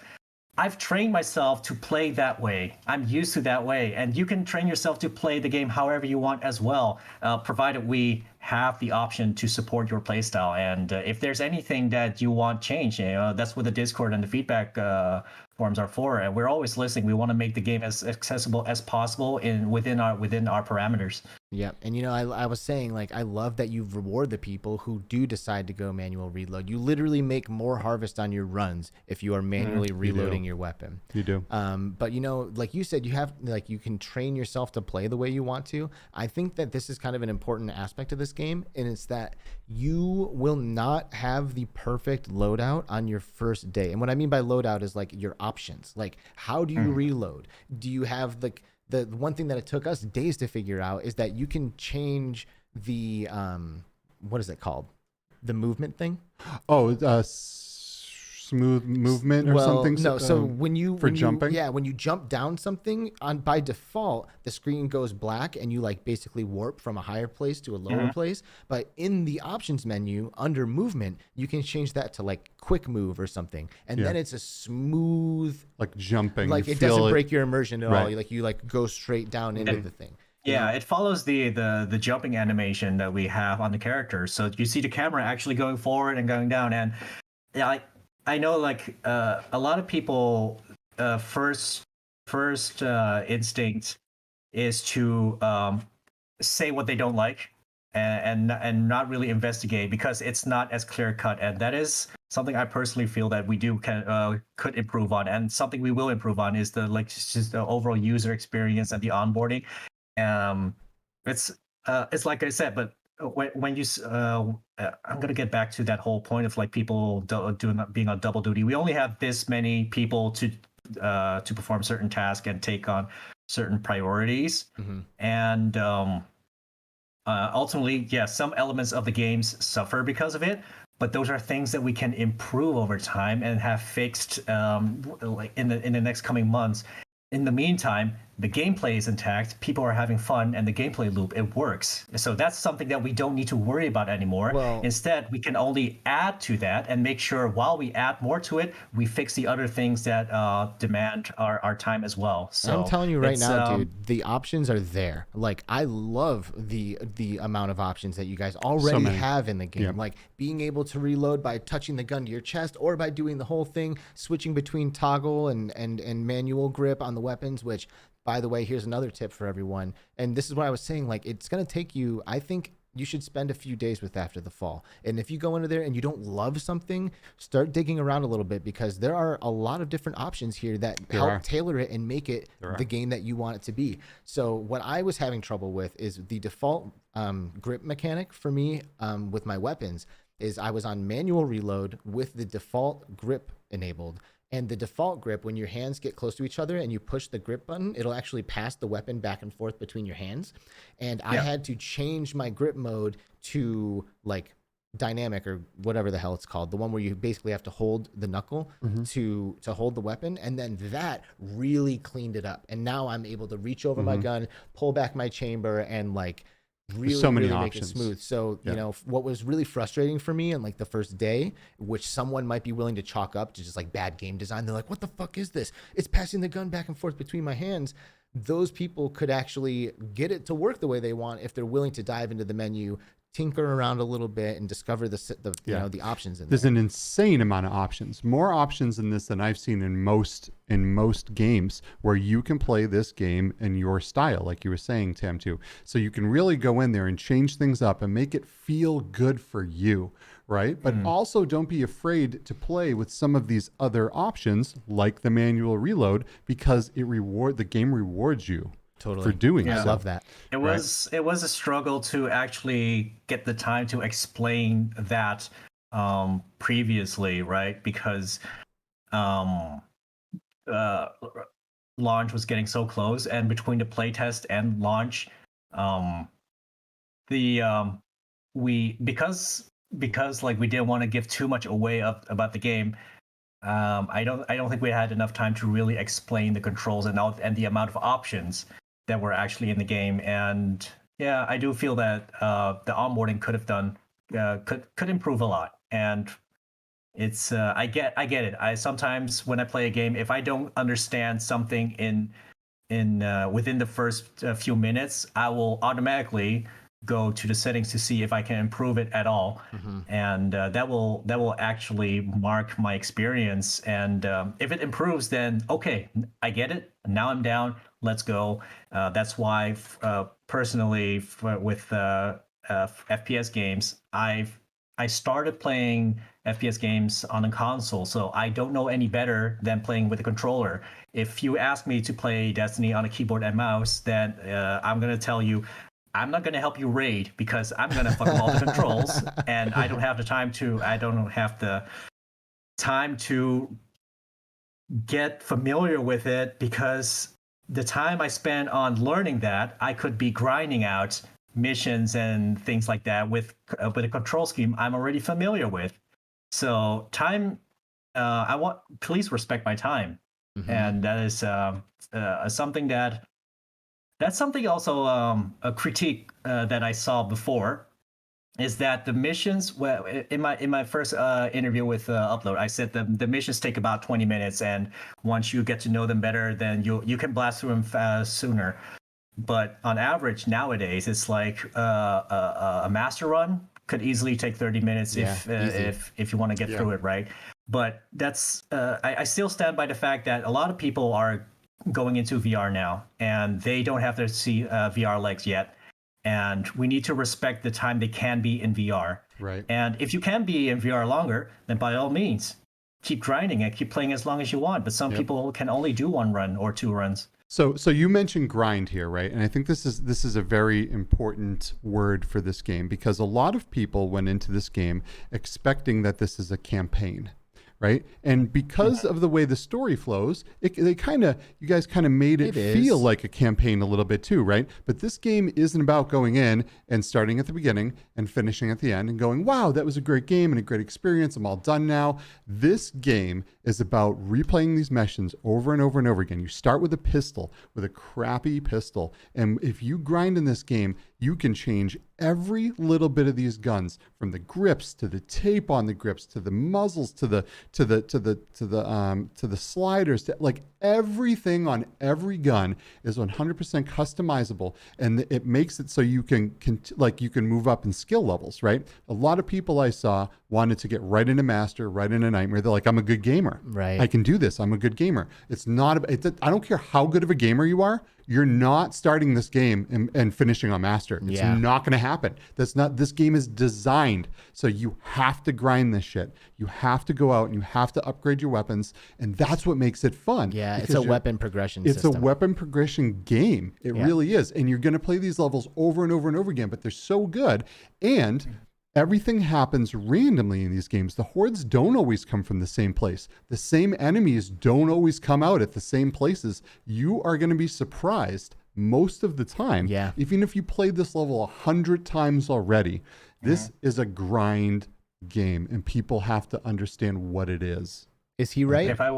I've trained myself to play that way. I'm used to that way. And you can train yourself to play the game however you want as well, provided we have the option to support your playstyle. And if there's anything that you want changed, that's what the Discord and the feedback forums are for. And we're always listening. We want to make the game as accessible as possible within our parameters. Yeah, and I was saying, like, I love that you reward the people who do decide to go manual reload. You literally make more harvest on your runs if you are manually reloading your weapon. You do. But like you said, you can train yourself to play the way you want to. I think that this is kind of an important aspect of this game, and it's that you will not have the perfect loadout on your first day. And what I mean by loadout is like your options. Like, how do you reload? Do you have the one thing that it took us days to figure out is that you can change the what is it called? The movement thing? Oh, smooth movement or something? No, so when you jumping? When you jump down something, by default, the screen goes black and you like basically warp from a higher place to a lower place. But in the options menu under movement, you can change that to like quick move or something. And then it's a smooth, like jumping. Like it doesn't break your immersion at all. You go straight down into the thing. Yeah, it follows the jumping animation that we have on the characters. So you see the camera actually going forward and going down. And yeah, I know, like, a lot of people, first instinct is to say what they don't like and not really investigate because it's not as clear cut. And that is something I personally feel that we could improve on, and something we will improve on is just the overall user experience and the onboarding. It's like I said, but when you I'm gonna get back to that whole point of like people being on double duty. We only have this many people to perform certain tasks and take on certain priorities, and ultimately, some elements of the games suffer because of it. But those are things that we can improve over time and have fixed like in the next coming months. In the meantime, the gameplay is intact, people are having fun, and the gameplay loop, it works. So that's something that we don't need to worry about anymore. Well, instead, we can only add to that and make sure while we add more to it, we fix the other things that demand our time as well. So I'm telling you right now, dude, the options are there. Like, I love the amount of options that you guys already have in the game. Like being able to reload by touching the gun to your chest or by doing the whole thing, switching between toggle and manual grip on the weapons, which, by the way, here's another tip for everyone. And this is what I was saying. Like, it's going to take you, I think you should spend a few days with After the Fall. And if you go into there and you don't love something, start digging around a little bit, because there are a lot of different options here that help tailor it and make it the game that you want it to be. So what I was having trouble with is the default grip mechanic for me with my weapons is I was on manual reload with the default grip enabled. And the default grip, when your hands get close to each other and you push the grip button, it'll actually pass the weapon back and forth between your hands. And I had to change my grip mode to like dynamic or whatever the hell it's called, the one where you basically have to hold the knuckle to hold the weapon. And then that really cleaned it up. And now I'm able to reach over my gun, pull back my chamber, and like really, so many really options. make it smooth. So, you know, what was really frustrating for me in like the first day, which someone might be willing to chalk up to just like bad game design. They're like, what the fuck is this? It's passing the gun back and forth between my hands. Those people could actually get it to work the way they want if they're willing to dive into the menu, tinker around a little bit, and discover the you know, the options in There's there. an insane amount of options, more options in this than I've seen in most games, where you can play this game in your style, like you were saying, TamTu. So you can really go in there and change things up and make it feel good for you, right? But also don't be afraid to play with some of these other options, like the manual reload, because the game rewards you. Totally. For doing I love that. It was a struggle to actually get the time to explain that previously, right? Because launch was getting so close, and between the playtest and launch, because like we didn't want to give too much away about the game. I don't think we had enough time to really explain the controls and the amount of options that were actually in the game. And yeah, I do feel that the onboarding could improve a lot. And it's I get it. I sometimes, when I play a game, if I don't understand something in within the first few minutes, I will automatically go to the settings to see if I can improve it at all. And that will actually mark my experience. And if it improves, then okay, I get it. Now I'm down. Let's go. That's why personally with FPS games, I started playing FPS games on a console, so I don't know any better than playing with a controller. If you ask me to play Destiny on a keyboard and mouse, then I'm going to tell you, I'm not going to help you raid, because I'm going to fuck up all the controls, and I don't have the time to get familiar with it, because the time I spent on learning that, I could be grinding out missions and things like that with a control scheme I'm already familiar with. So time, please respect my time. And that is something that's something also a critique that I saw before, is that the missions, well, in my first interview with Upload, I said the missions take about 20 minutes, and once you get to know them better, then you can blast through them sooner. But on average nowadays, it's like a master run could easily take 30 minutes if you want to get through it, right? But that's I still stand by the fact that a lot of people are going into VR now, and they don't have their VR legs yet. And we need to respect the time they can be in VR. Right. And if you can be in VR longer, then by all means, keep grinding and keep playing as long as you want. But some people can only do one run or two runs. So you mentioned grind here, right? And I think this is a very important word for this game, because a lot of people went into this game expecting that this is a campaign, right? And because of the way the story flows, you guys kind of made it feel like a campaign a little bit too, right? But this game isn't about going in and starting at the beginning and finishing at the end and going, wow, that was a great game and a great experience, I'm all done now. This game is about replaying these missions over and over and over again. You start with a pistol, with a crappy pistol, and if you grind in this game, you can change every little bit of these guns, from the grips to the tape on the grips to the muzzles to the sliders, to like everything on every gun is 100% customizable, and it makes it so you can move up in skill levels, right? A lot of people I saw wanted to get right into master, right into nightmare. They're like, I'm a good gamer, right? I can do this. I'm a good gamer. It's not. I don't care how good of a gamer you are. You're not starting this game and finishing on master. It's not going to happen. This game is designed so you have to grind this shit. You have to go out and you have to upgrade your weapons, and that's what makes it fun. Yeah, it's a weapon progression system. It's a weapon progression game. It really is. And you're going to play these levels over and over and over again, but they're so good. And everything happens randomly in these games. The hordes don't always come from the same place. The same enemies don't always come out at the same places. You are going to be surprised most of the time. Yeah. Even if you played this level 100 times already, this is a grind game, and people have to understand what it is. Is he right? If I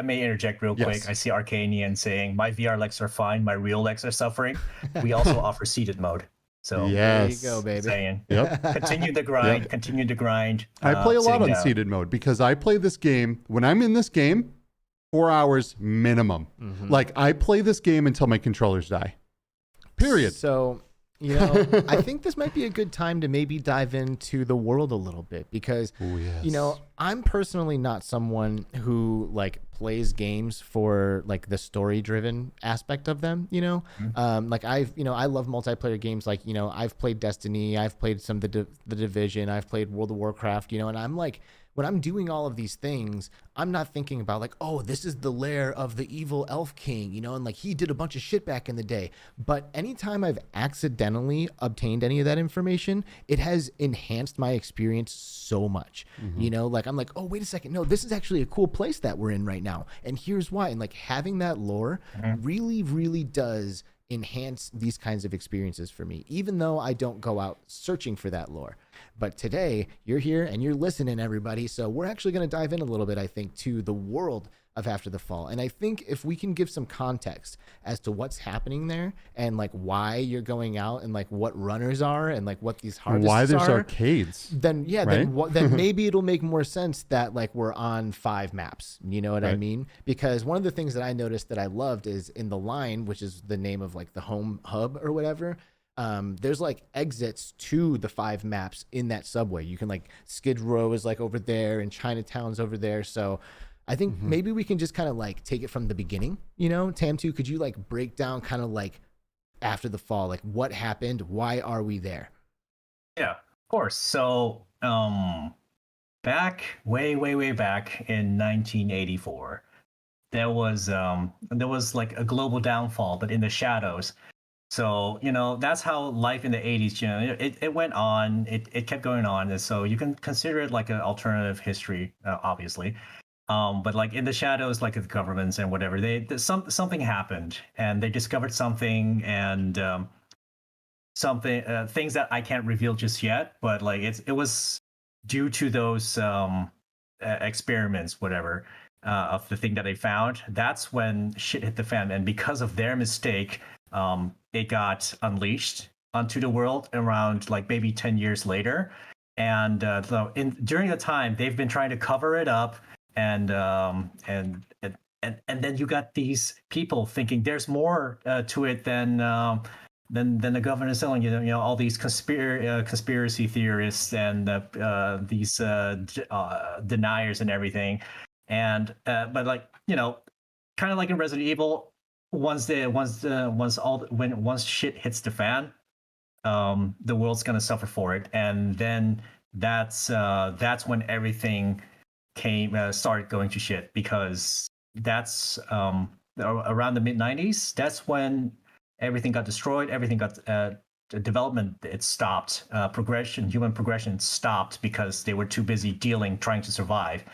may interject real quick, I see Arcanian saying, my VR legs are fine, my real legs are suffering. We also offer seated mode. So yes. There you go, baby. Saying, Yep. continue the grind, continue the grind. I play a lot on down. seated mode because I play this game. When I'm in this game, 4 hours minimum. Like I play this game until my controllers die. Period. So, you know, I think this might be a good time to maybe dive into the world a little bit because, you know, I'm personally not someone who like plays games for like the story driven aspect of them, you know, like I love multiplayer games. Like, you know, I've played Destiny, I've played some of the Division, I've played World of Warcraft, you know, and I'm like, when I'm doing all of these things, I'm not thinking about like, oh, this is the lair of the evil elf king, you know, and like he did a bunch of shit back in the day. But anytime I've accidentally obtained any of that information, it has enhanced my experience so much, you know, like I'm like, oh, wait a second. No, this is actually a cool place that we're in right now. And here's why. And like having that lore really, really does enhance these kinds of experiences for me, even though I don't go out searching for that lore. But today you're here and you're listening, everybody. So we're actually going to dive in a little bit, I think, to the world of After the Fall. And I think if we can give some context as to what's happening there and like why you're going out and like what runners are and like what these harvests why there's are, arcades, then yeah, right? then maybe it'll make more sense that like we're on 5 maps. You know what I mean? Because one of the things that I noticed that I loved is in the line, which is the name of like the home hub or whatever. There's like exits to the 5 maps in that subway. You can like Skid Row is like over there and Chinatown's over there. So I think maybe we can just kind of like take it from the beginning, you know. TamTu, could you like break down kind of like After the Fall, like what happened? Why are we there? Yeah, of course. So back way back in 1984, there was like a global downfall, but in the shadows. So, you know, that's how life in the 80s, you know, it went on, it kept going on. And so you can consider it like an alternative history, obviously. But like in the shadows, like the governments and whatever, something happened and they discovered something and things that I can't reveal just yet. But like it was due to those experiments, whatever, of the thing that they found. That's when shit hit the fan. And because of their mistake, it got unleashed onto the world around like maybe 10 years later. And so during the time, they've been trying to cover it up. And then you got these people thinking there's more to it than the government is telling you. You know, all these conspiracy theorists and these deniers and everything. And but like, you know, kind of like in Resident Evil, once shit hits the fan, the world's gonna suffer for it, and then that's when everything started going to shit, because that's around the mid 90s. That's when everything got destroyed. Everything got development. It stopped. Human progression stopped because they were too busy trying to survive.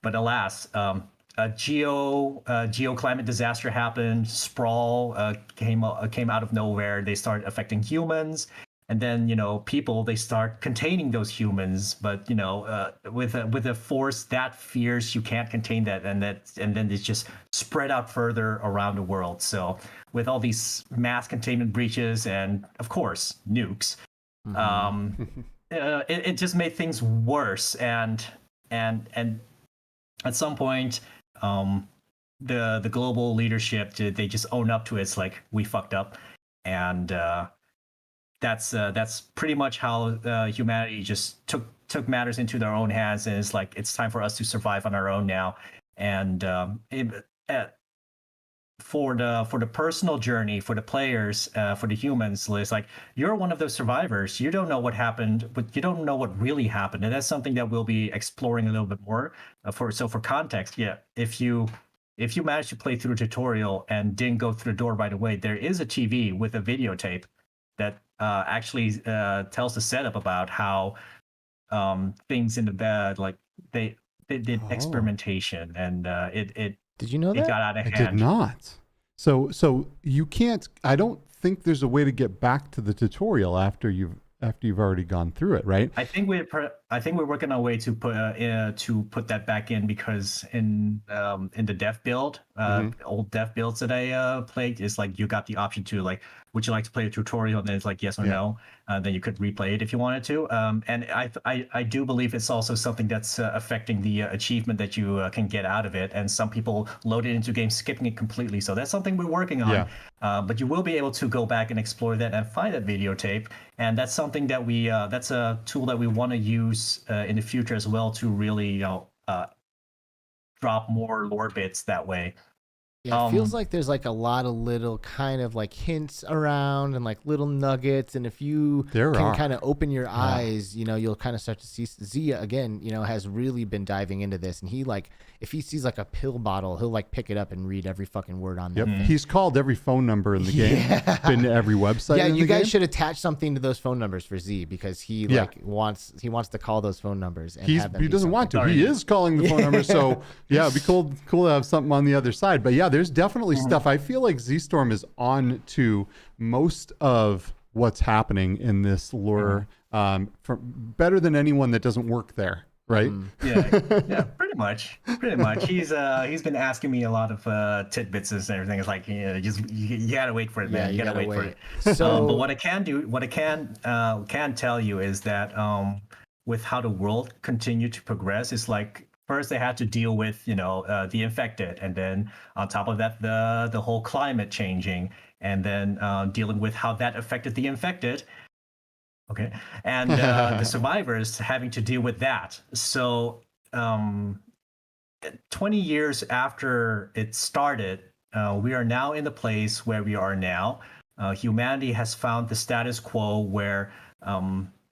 But alas, a geoclimate disaster happened. Sprawl came out of nowhere. They started affecting humans. And then, you know, people, they start containing those humans, but, you know, with a force that fierce, you can't contain that, and then it's just spread out further around the world. So with all these mass containment breaches and, of course, nukes, it just made things worse. And at some point, the global leadership, they just own up to it. It's like, we fucked up, and that's pretty much how humanity just took matters into their own hands, and it's like, it's time for us to survive on our own now. And for the personal journey, for the players, for the humans, it's like, you're one of those survivors. You don't know what happened, but you don't know what really happened, and that's something that we'll be exploring a little bit more. For context, yeah, if you manage to play through a tutorial and didn't go through the door right away, there is a TV with a videotape that actually tells the setup about how things in the bed, like they did experimentation, and it did you know that? It got out of hand. I did not. So you can't. I don't think there's a way to get back to the tutorial after you've already gone through it, right? I think I think we're working on a way to put that back in, because in the dev build, old dev builds that I played, is like you got the option to like, would you like to play a tutorial? And then it's like yes or no. Then you could replay it if you wanted to. And I do believe it's also something that's affecting the achievement that you can get out of it. And some people load it into games, skipping it completely. So that's something we're working on. But you will be able to go back and explore that and find that videotape. And that's something that that's a tool that we want to use in the future as well, to really, drop more lore bits that way. Yeah, it feels like there's like a lot of little kind of like hints around and like little nuggets. And if you can kind of open your eyes, you'll kind of start to see Zia again, has really been diving into this. And he like, if he sees like a pill bottle, he'll like pick it up and read every fucking word on that. He's called every phone number in the game, been to every website. Yeah, you guys should attach something to those phone numbers for Z, because he wants to call those phone numbers. And he doesn't want to. He is calling the phone number. So it'd be cool to have something on the other side. But there's definitely stuff. I feel like Z-Storm is on to most of what's happening in this lore, from better than anyone that doesn't work there, right? Yeah, pretty much. He's been asking me a lot of tidbits and everything. It's like, you gotta wait for it, man. You gotta wait for it. So, but what I can tell you is that with how the world continued to progress, it's like, first, they had to deal with, the infected, and then on top of that, the whole climate changing, and then dealing with how that affected the infected. Okay, and the survivors having to deal with that. So, 20 years after it started, we are now in the place where we are now. Humanity has found the status quo where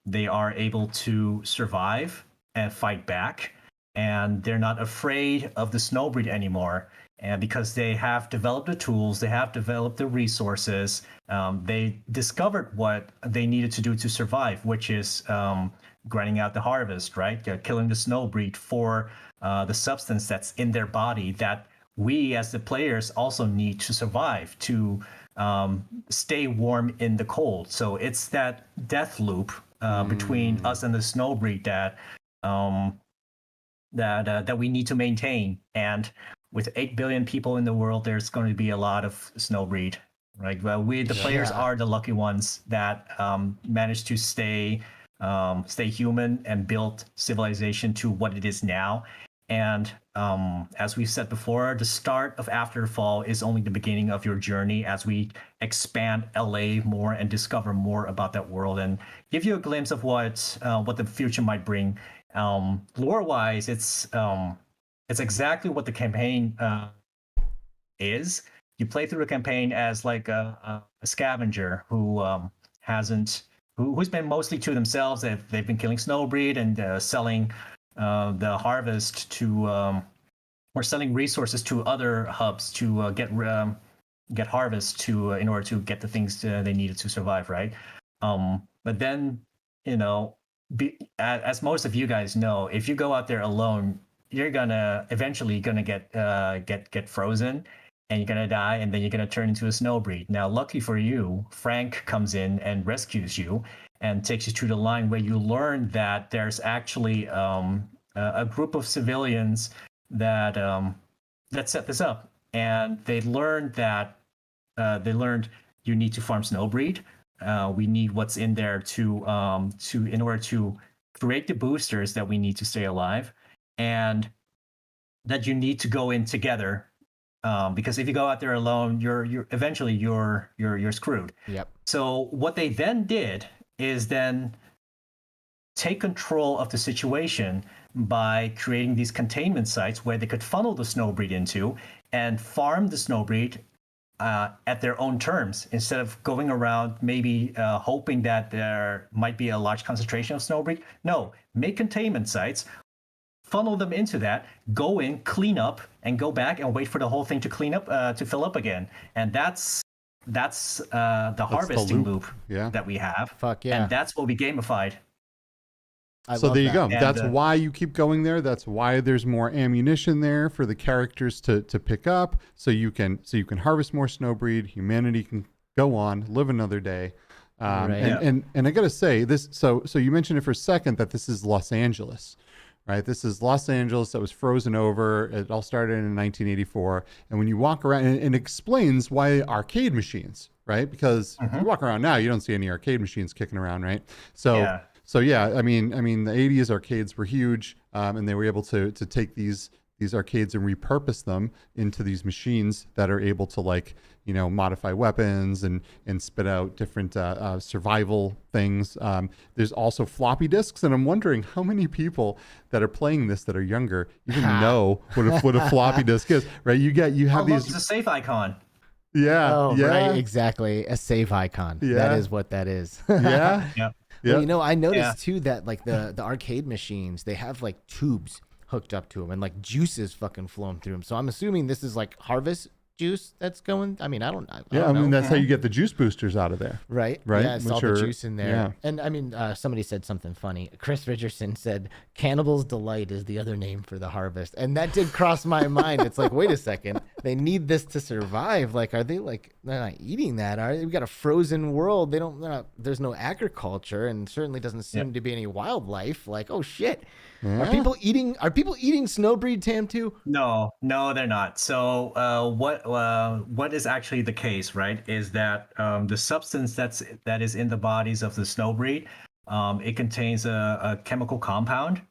they are able to survive and fight back. And they're not afraid of the snowbreed anymore. And because they have developed the tools, they have developed the resources, they discovered what they needed to do to survive, which is grinding out the harvest, right? Killing the snowbreed for the substance that's in their body that we as the players also need to survive, to stay warm in the cold. So it's that death loop between us and the snowbreed that we need to maintain. And with 8 billion people in the world, there's going to be a lot of snowbreed, right? Well, the players are the lucky ones that managed to stay human and build civilization to what it is now. And as we've said before, the start of Afterfall is only the beginning of your journey as we expand LA more and discover more about that world and give you a glimpse of what the future might bring. Lore-wise, it's exactly what the campaign is. You play through the campaign as like a scavenger who's been mostly to themselves. They've been killing snowbreed and selling the harvest to or selling resources to other hubs to get harvest to in order to get the things they needed to survive, right? But then, as most of you guys know, if you go out there alone, you're eventually gonna get frozen, and you're gonna die, and then you're gonna turn into a snowbreed. Now, lucky for you, Frank comes in and rescues you and takes you to the line where you learn that there's actually a group of civilians that set this up, and they learned you need to farm snowbreed. We need what's in there to in order to create the boosters that we need to stay alive, and that you need to go in together, because if you go out there alone, you're eventually you're screwed. Yep. So what they then did is then take control of the situation by creating these containment sites where they could funnel the snowbreed into and farm the snowbreed at their own terms, instead of going around maybe hoping that there might be a large concentration of snowbreed. No, make containment sites, funnel them into that, go in, clean up, and go back and wait for the whole thing to clean up, to fill up again. And that's the harvesting loop that we have. Fuck yeah. And that's what we gamified. So there you go. That's why you keep going there. That's why there's more ammunition there for the characters to pick up, so you can harvest more snowbreed. Humanity can go on, live another day. And I got to say this. So you mentioned it for a second that this is Los Angeles, right? This is Los Angeles that was frozen over. It all started in 1984. And when you walk around, and it explains why arcade machines, right? Because if you walk around now, you don't see any arcade machines kicking around, right? So yeah, I mean, the 80s arcades were huge, and they were able to take these arcades and repurpose them into these machines that are able to, like, you know, modify weapons and spit out different survival things. There's also floppy disks, and I'm wondering how many people that are playing this that are younger even know what a floppy disk is, right? You have these. It's a safe icon. Yeah. Oh, yeah. right. Exactly. A save icon. Yeah. That is what that is. Yeah. Yeah. Well, you know, I noticed too that like the arcade machines, they have like tubes hooked up to them and like juices fucking flowing through them. So I'm assuming this is like harvest juice that's going. I mean, I don't know. mean, that's how you get the juice boosters out of there. Right. Yeah, I saw the juice in there. Yeah. And I mean, somebody said something funny. Chris Richardson said, Cannibal's Delight is the other name for the harvest. And that did cross my mind. It's like, wait a second. They need this to survive. Like, are they like, they're not eating that, are they? We've got a frozen world. There's no agriculture, and certainly doesn't seem to be any wildlife. Like, oh shit. Yeah. Are people eating snowbreed, TamTu? No, they're not. So what is actually the case, right, is that the substance that is in the bodies of the snowbreed, it contains a chemical compound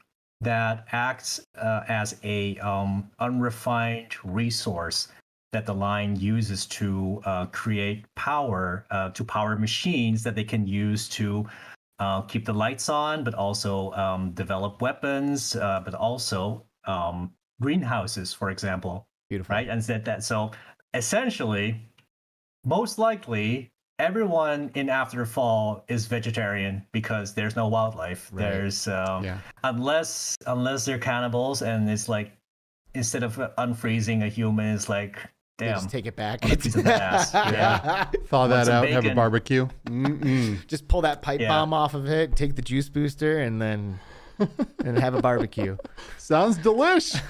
that acts as a unrefined resource that the line uses to create power to power machines that they can use to keep the lights on, but also develop weapons, but also greenhouses, for example. Beautiful. Right? And that so essentially, most likely, everyone in After Fall is vegetarian because there's no wildlife. Right. There's unless they're cannibals, and it's like, instead of unfreezing a human, it's like, damn, just take it back. A piece of ass. Yeah. Thaw that out, have a barbecue. Just pull that pipe bomb off of it, take the juice booster, and then have a barbecue. Sounds delish.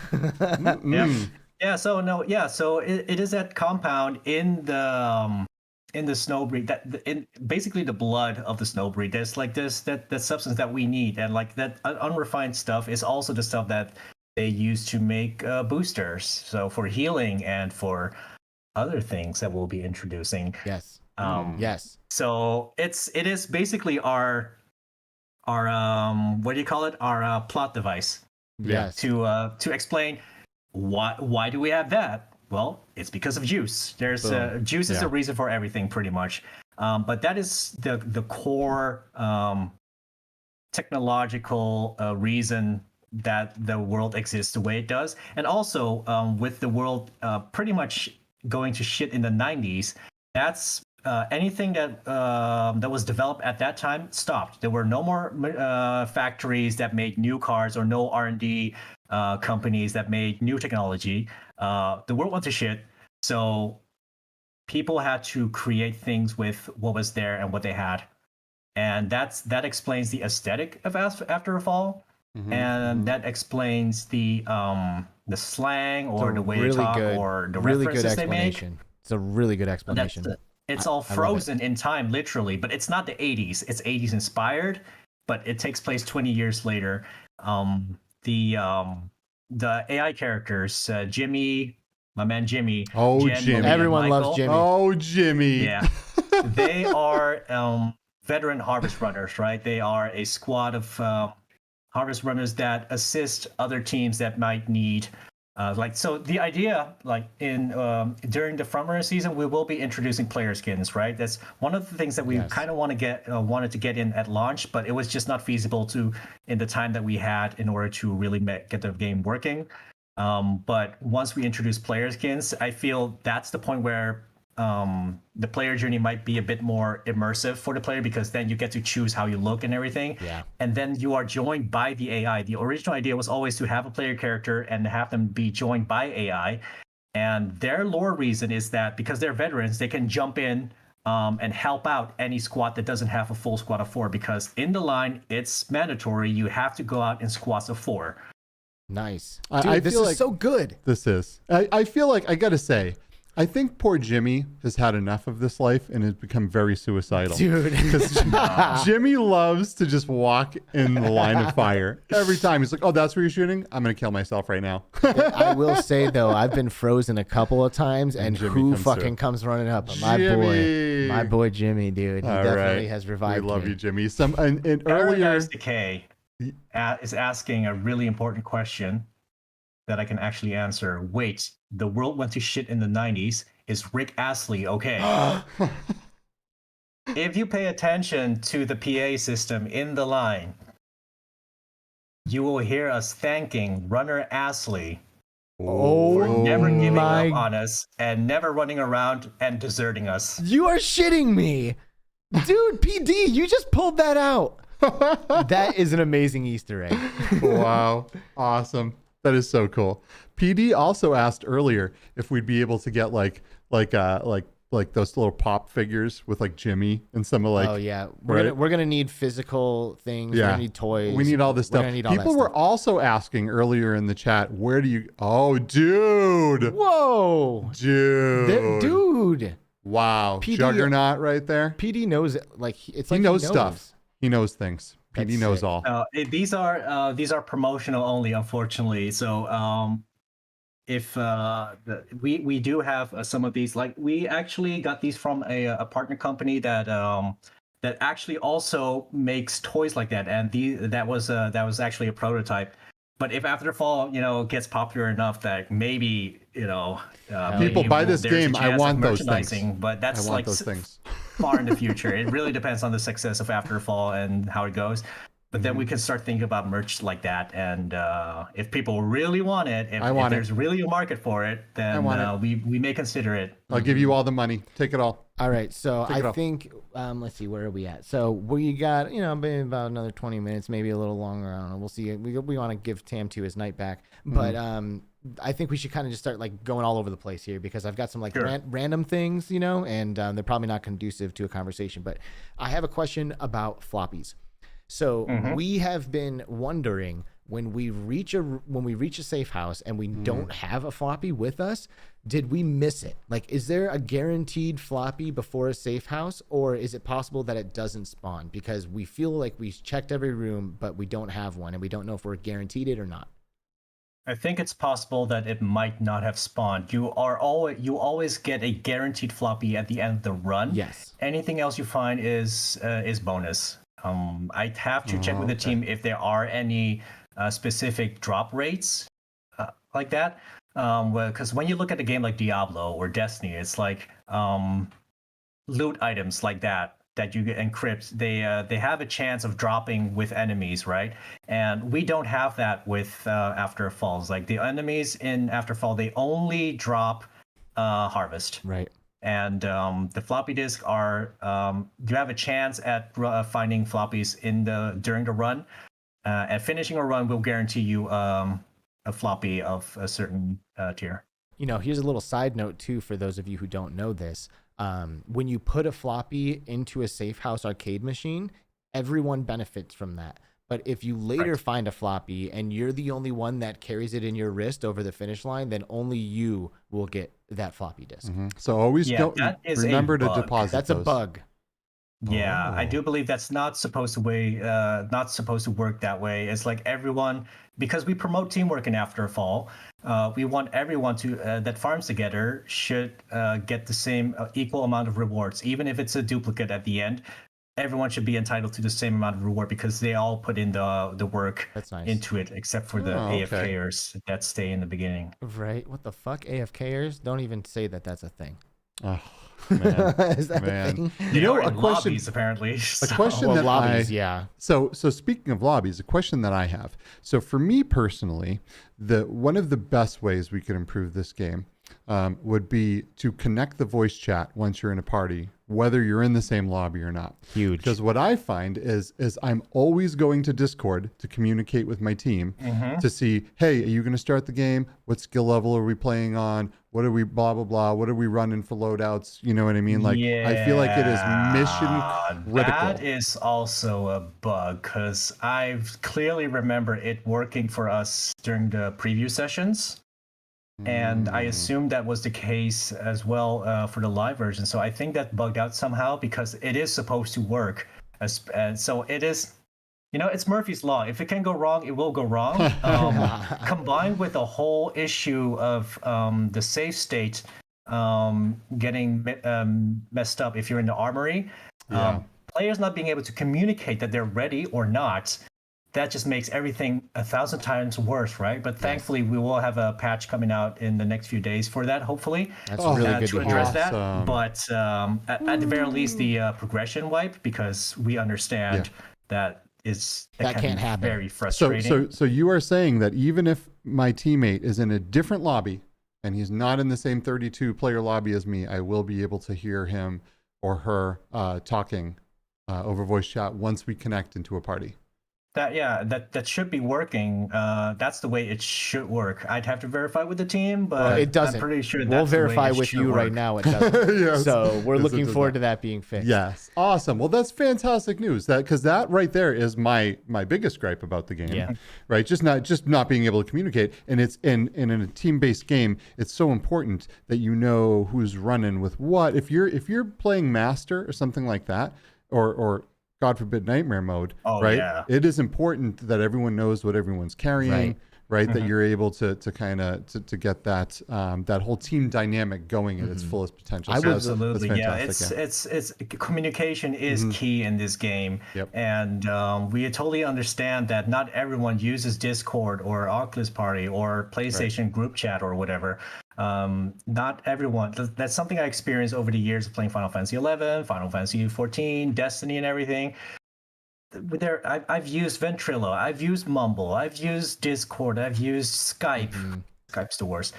So it is that compound in the snowbreed, in basically the blood of the snowbreed. There's like that substance that we need, and like that unrefined stuff is also the stuff that they use to make boosters, so for healing and for other things that we'll be introducing. Yes. Yes. So it is basically our what do you call it? Our plot device. Yes. To explain why do we have that? Well, it's because of juice. There's juice is the reason for everything, pretty much. But that is the core technological reason that the world exists the way it does. And also with the world pretty much going to shit in the 90s, that's anything that was developed at that time stopped. There were no more factories that made new cars, or no R&D companies that made new technology. The world went to shit, so people had to create things with what was there and what they had, and that explains the aesthetic of After a Fall. And that explains the slang, or the way they talk, or the references they make. It's a really good explanation. It's all frozen in time, literally, but it's not the 80s. It's 80s inspired, but it takes place 20 years later. The AI characters, Jimmy, my man Jimmy. Oh, Jen, Jimmy. Everyone loves Jimmy. Oh, Jimmy. Yeah. They are veteran harvest runners, right? They are a squad of harvest runners that assist other teams that might need so the idea, like in during the frontrunner season, we will be introducing player skins, right? That's one of the things that we kind of wanted to get in at launch, but it was just not feasible in the time that we had in order to really get the game working. But once we introduce player skins, I feel that's the point where the player journey might be a bit more immersive for the player, because then you get to choose how you look and everything. Yeah. And then you are joined by the AI. The original idea was always to have a player character and have them be joined by AI. And their lore reason is that because they're veterans, they can jump in and help out any squad that doesn't have a full squad of 4, because in the line, it's mandatory. You have to go out in squads of 4. Nice. Dude, this is so good. This is. I feel like, I got to say, I think poor Jimmy has had enough of this life and has become very suicidal. Dude. Because Jimmy loves to just walk in the line of fire. Every time he's like, oh, that's where you're shooting? I'm going to kill myself right now. I will say, though, I've been frozen a couple of times, and who fucking comes running up? My boy Jimmy, dude. He definitely has revived me. We love you, Jimmy. Earlier... Paradise Decay is asking a really important question that I can actually answer. Wait, the world went to shit in the 90s. Is Rick Astley okay? If you pay attention to the PA system in the line, you will hear us thanking Runner Astley for never giving up on us and never running around and deserting us. You are shitting me. Dude, PD, you just pulled that out. That is an amazing Easter egg. Wow. Awesome. That is so cool. PD also asked earlier if we'd be able to get like those little pop figures with like Jimmy and some of like. Oh yeah, we're gonna need physical things. Yeah. We're gonna need toys. We need all this stuff. People were also asking earlier in the chat, where do you? Oh, dude. Whoa, dude. Wow, PD, Juggernaut right there. PD knows it. He knows stuff. He knows things. PD knows all. These are promotional only, unfortunately. So if we do have some of these, like we actually got these from a partner company that actually also makes toys like that, and that was actually a prototype. But if After the Fall, gets popular enough that maybe people buy this game, I want those things. But that's like those things far in the future. It really depends on the success of After the Fall and how it goes. But then we can start thinking about merch like that, and if people really want it, if there's really a market for it, then we may consider it. I'll give you all the money. Take it all. All right, so I think let's see, where are we at? So we got maybe about another 20 minutes, maybe a little longer. I don't know. We'll see. We want to give TamTu his night back, but I think we should kind of just start like going all over the place here, because I've got some like random things, and they're probably not conducive to a conversation. But I have a question about floppies. So we have been wondering, when we reach a safe house and we don't have a floppy with us, did we miss it? Like, is there a guaranteed floppy before a safe house, or is it possible that it doesn't spawn because we feel like we checked every room but we don't have one and we don't know if we're guaranteed it or not? I think it's possible that it might not have spawned. You always get a guaranteed floppy at the end of the run. Yes. Anything else you find is bonus. I'd have to check with the team if there are any specific drop rates like that. Because when you look at a game like Diablo or Destiny, it's like loot items like that you get encrypt. They have a chance of dropping with enemies, right? And we don't have that with After Falls. Like the enemies in After Fall, they only drop harvest. Right. And the floppy disk are you have a chance at finding floppies during the run. And finishing a run will guarantee you a floppy of a certain tier. Here's a little side note too for those of you who don't know this. When you put a floppy into a safe house arcade machine, everyone benefits from that. But if you later find a floppy and you're the only one that carries it in your wrist over the finish line, then only you will get that floppy disk. So always remember to deposit. That's those. A bug. Yeah, I do believe that's not supposed to work that way. It's like everyone, because we promote teamwork in After a Fall, we want everyone to that farms together should get the same equal amount of rewards, even if it's a duplicate at the end. Everyone should be entitled to the same amount of reward because they all put in the work into it, except for the AFKers that stay in the beginning. Right? What the fuck? AFKers? Don't even say that that's a thing. Oh, man. Is that a thing? A question. Lobbies, apparently. A question that lobbies, yeah. So speaking of lobbies, a question that I have. So for me personally, one of the best ways we could improve this game would be to connect the voice chat once you're in a party, whether you're in the same lobby or not. Huge. Because what I find is I'm always going to Discord to communicate with my team to see, hey, are you going to start the game? What skill level are we playing on? What are we blah, blah, blah? What are we running for loadouts? You know what I mean? Like, I feel like it is mission critical. That is also a bug because I clearly remember it working for us during the preview sessions. And I assume that was the case as well for the live version. So I think that bugged out somehow because it is supposed to work. So it is, it's Murphy's Law. If it can go wrong, it will go wrong. Combined with the whole issue of the save state getting messed up if you're in the armory. Players not being able to communicate that they're ready or not, that just makes everything 1,000 times worse, right? But thankfully, we will have a patch coming out in the next few days for that, hopefully. That's really good to address that. Awesome. But at the very least, the progression wipe, because we understand that can't happen. Very frustrating. So you are saying that even if my teammate is in a different lobby and he's not in the same 32-player lobby as me, I will be able to hear him or her talking over voice chat once we connect into a party. That should be working. That's the way it should work. I'd have to verify with the team, but it doesn't. I'm pretty sure we'll verify with you right now. It doesn't. Yes. So we're looking forward to that being fixed. Yes, awesome. Well, that's fantastic news. Because that right there is my biggest gripe about the game. Yeah. Right. Just not being able to communicate, and it's in a team-based game. It's so important that you know who's running with what. If you're playing Master or something like that, or God forbid Nightmare mode, right? Yeah. It is important that everyone knows what everyone's carrying, right? That you're able to kind of to get that that whole team dynamic going at its fullest potential. Absolutely, it's communication is key in this game, and we totally understand that not everyone uses Discord or Oculus Party or PlayStation group chat or whatever. Not everyone. That's something I experienced over the years of playing Final Fantasy 11, Final Fantasy 14, Destiny, and everything. I've used Ventrilo, I've used Mumble, I've used Discord, I've used Skype. Skype's the worst.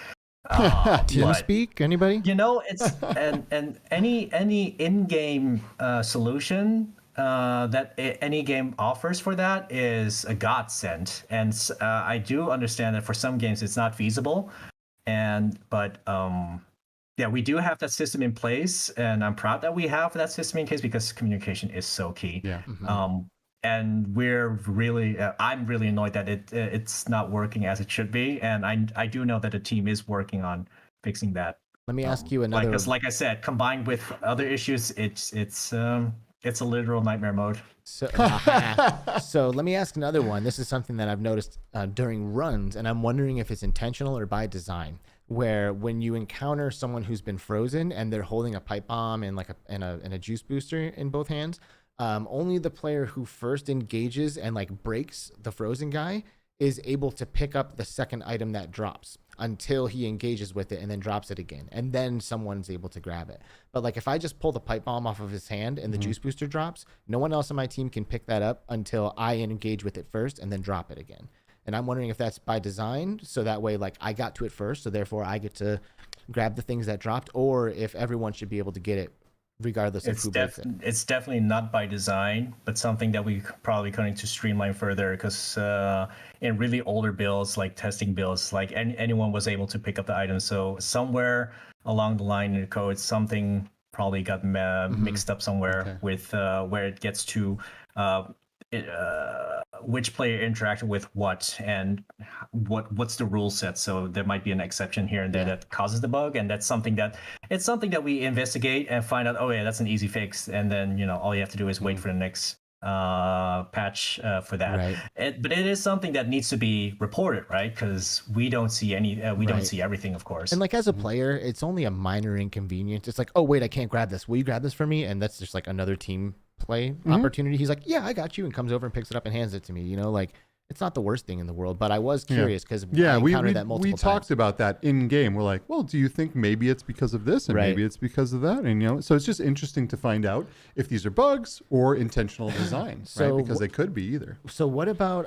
TeamSpeak, anybody? It's and any in-game solution that any game offers for that is a godsend. And I do understand that for some games it's not feasible. But we do have that system in place, and I'm proud that we have that system in place because communication is so key. And I'm really annoyed that it's not working as it should be, and I do know that the team is working on fixing that. Let me ask you another. Like I said, combined with other issues, it's a literal nightmare mode. So let me ask another one. This is something that I've noticed during runs, and I'm wondering if it's intentional or by design. Where when you encounter someone who's been frozen and they're holding a pipe bomb and a juice booster in both hands, only the player who first engages and breaks the frozen guy is able to pick up the second item that drops until he engages with it and then drops it again. And then someone's able to grab it. But if I just pull the pipe bomb off of his hand and the juice booster drops, no one else on my team can pick that up until I engage with it first and then drop it again. And I'm wondering if that's by design. So that way, I got to it first. So therefore I get to grab the things that dropped, or if everyone should be able to get it regardless of who breaks it. It's definitely not by design, but something that we probably going to streamline further, because in really older builds, like testing builds, anyone was able to pick up the item. So somewhere along the line in the code, something probably got mixed up somewhere with where it gets to which player interacted with what and what's the rule set. So there might be an exception here and there that causes the bug, and that's something that we investigate and find out, oh yeah, that's an easy fix, and then all you have to do is wait for the next patch for that. But it is something that needs to be reported, right? Because we don't see don't see everything, of course. And as a player, it's only a minor inconvenience. It's oh wait, I can't grab this, will you grab this for me? And that's just another team play opportunity. He's yeah, I got you, and comes over and picks it up and hands it to me. It's not the worst thing in the world, but I was curious because I encountered that multiple times. We talked about that in game. We're like, well, do you think maybe it's because of this and maybe it's because of that? And so it's just interesting to find out if these are bugs or intentional design, right? Because they could be either. So what about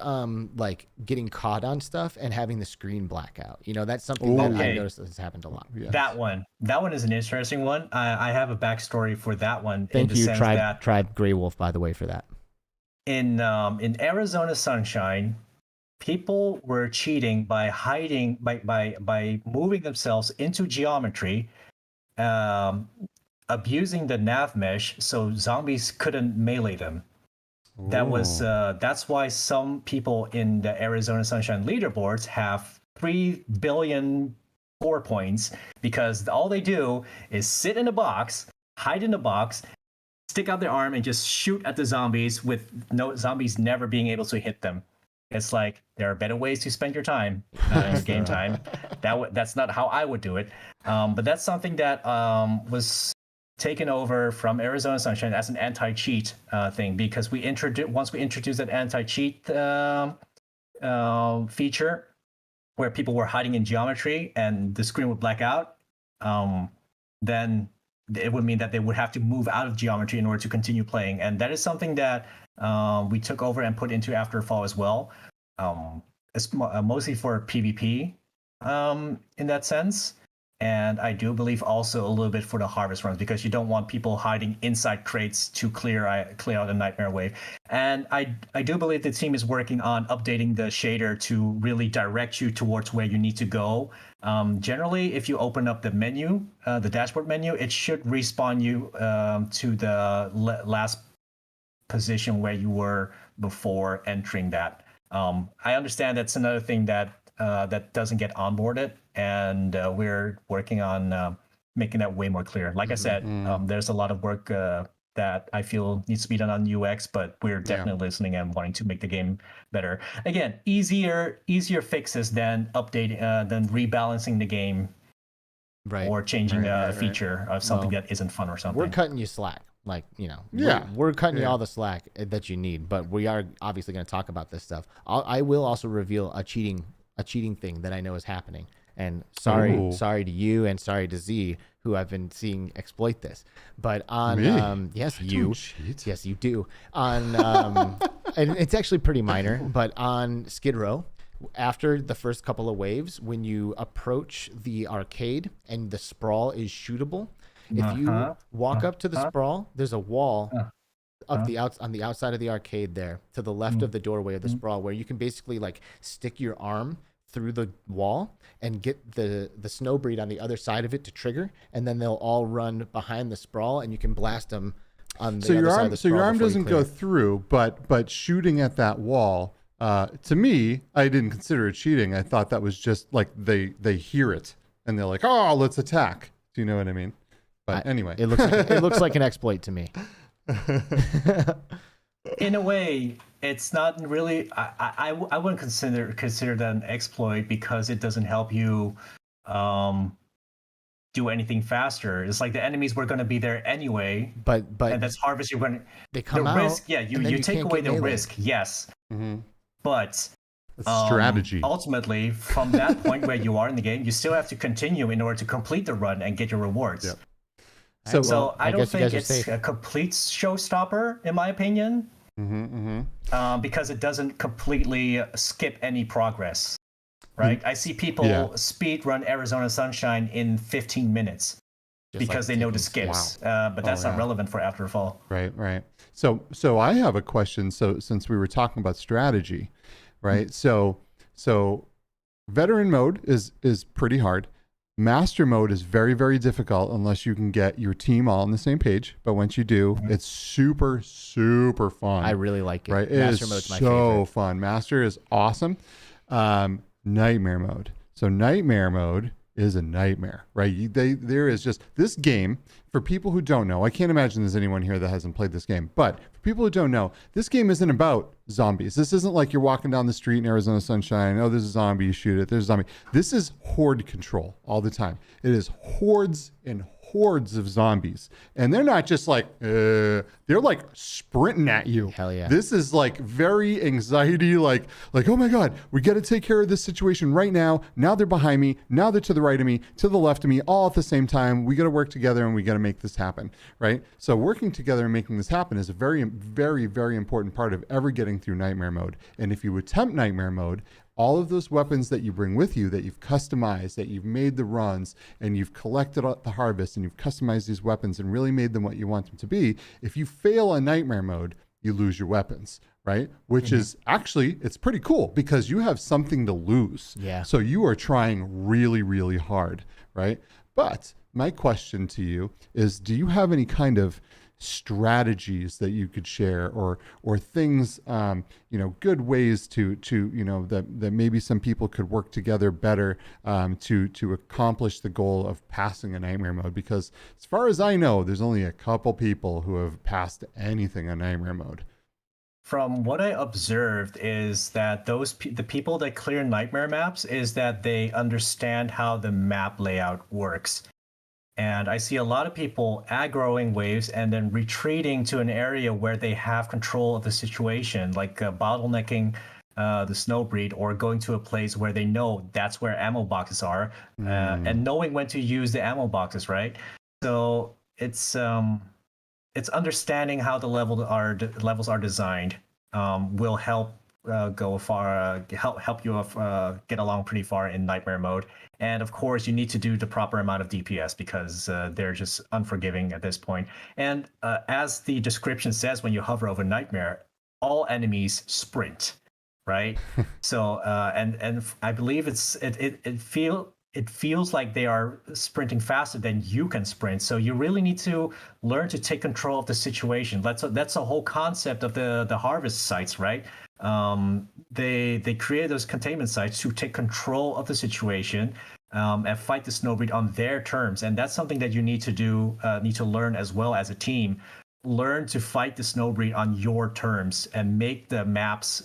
getting caught on stuff and having the screen black out? That's something that I noticed has happened a lot. Yes. That one is an interesting one. I have a backstory for that one. Thank you, Tribe Grey Wolf, by the way, for that. In Arizona Sunshine, people were cheating by hiding by moving themselves into geometry, abusing the nav mesh so zombies couldn't melee them. Ooh. That's why some people in the Arizona Sunshine leaderboards have 3 billion score points because all they do is sit in a box, hide in a box, stick out their arm, and just shoot at the zombies with no zombies never being able to hit them. It's like there are better ways to spend your time, your game time. That's not how I would do it, but that's something that was taken over from Arizona Sunshine as an anti-cheat thing because once we introduced that anti-cheat feature where people were hiding in geometry and the screen would black out, then it would mean that they would have to move out of geometry in order to continue playing. And that is something that we took over and put into After Fall as well. It's mostly for PvP in that sense. And I do believe also a little bit for the harvest runs because you don't want people hiding inside crates to clear out a nightmare wave. And I do believe the team is working on updating the shader to really direct you towards where you need to go. Generally, if you open up the menu, the dashboard menu, it should respawn you to the last position where you were before entering that. I understand that's another thing that doesn't get onboarded, and we're working on making that way more clear. Like I said, there's a lot of work that I feel needs to be done on UX, but we're definitely listening and wanting to make the game better. Again, easier fixes than rebalancing the game, or changing a feature of something that isn't fun or something. We're cutting you slack. Like, we're cutting you all the slack that you need, but we are obviously going to talk about this stuff. I will also reveal a cheating thing that I know is happening. And sorry to you and sorry to Z, who I've been seeing exploit this. But on yes, you do. On and it's actually pretty minor, but on Skid Row, after the first couple of waves, when you approach the arcade and the sprawl is shootable, if you walk up to the sprawl, there's a wall on the outside of the arcade there to the left of the doorway of the sprawl where you can basically like stick your arm through the wall and get the snow breed on the other side of it to trigger, and then they'll all run behind the sprawl and you can blast them on the other side of the sprawl. So your arm doesn't go through, but shooting at that wall, to me, I didn't consider it cheating. I thought that was just like they hear it and they're like, oh, let's attack. Do you know what I mean? But anyway, it looks like an exploit to me. In a way, it's not really. I wouldn't consider that an exploit because it doesn't help you do anything faster. It's like the enemies were going to be there anyway. But and that's harvest. You're going to they come out. Risk, you take away the risk. Yes, but. Strategy. Ultimately, from that point where you are in the game, you still have to continue in order to complete the run and get your rewards. Yep. So I don't think it's a complete showstopper, in my opinion, because it doesn't completely skip any progress. Right? I see people speed run Arizona Sunshine in 15 minutes because they know the skips, but that's not relevant for After Fall. Right. So I have a question. So since we were talking about strategy, right? So veteran mode is pretty hard. Master mode is very, very difficult unless you can get your team all on the same page. But once you do, it's super, super fun. I really like it. Right? Master mode's my favorite. So fun. Master is awesome. Nightmare mode. So nightmare mode is a nightmare, right? There is just this game. For people who don't know, I can't imagine there's anyone here that hasn't played this game. But for people who don't know, this game isn't about zombies. This isn't like you're walking down the street in Arizona Sunshine. Oh, there's a zombie. You shoot it. There's a zombie. This is horde control all the time. It is hordes and hordes of zombies. And they're not just like, they're like sprinting at you. Hell yeah. This is like very anxiety, like, oh my God, we got to take care of this situation right now. Now they're behind me. Now they're to the right of me, to the left of me, all at the same time. We got to work together and we got to make this happen, right? So working together and making this happen is a very, very, very important part of ever getting through nightmare mode. And if you attempt nightmare mode, all of those weapons that you bring with you, that you've customized, that you've made the runs, and you've collected the harvest, and you've customized these weapons and really made them what you want them to be, if you fail on nightmare mode, you lose your weapons, right? Which is actually, it's pretty cool because you have something to lose. Yeah. So you are trying really, really hard, right? But my question to you is, do you have any kind of strategies that you could share, or things, good ways to that maybe some people could work together better to accomplish the goal of passing a nightmare mode? Because as far as I know, there's only a couple people who have passed anything on nightmare mode. From what I observed is that the people that clear nightmare maps is that they understand how the map layout works. And I see a lot of people aggroing waves and then retreating to an area where they have control of the situation, like bottlenecking the snowbreed, or going to a place where they know that's where ammo boxes are, and knowing when to use the ammo boxes, right? So it's understanding how the levels are designed will help go far, help you get along pretty far in nightmare mode. And of course, you need to do the proper amount of DPS because they're just unforgiving at this point. And as the description says, when you hover over nightmare, all enemies sprint, right? So and I believe it feels like they are sprinting faster than you can sprint. So you really need to learn to take control of the situation. That's the whole concept of the harvest sites, right? They create those containment sites to take control of the situation and fight the snowbreed on their terms. And that's something that you need to learn as well as a team. Learn to fight the snowbreed on your terms and make the maps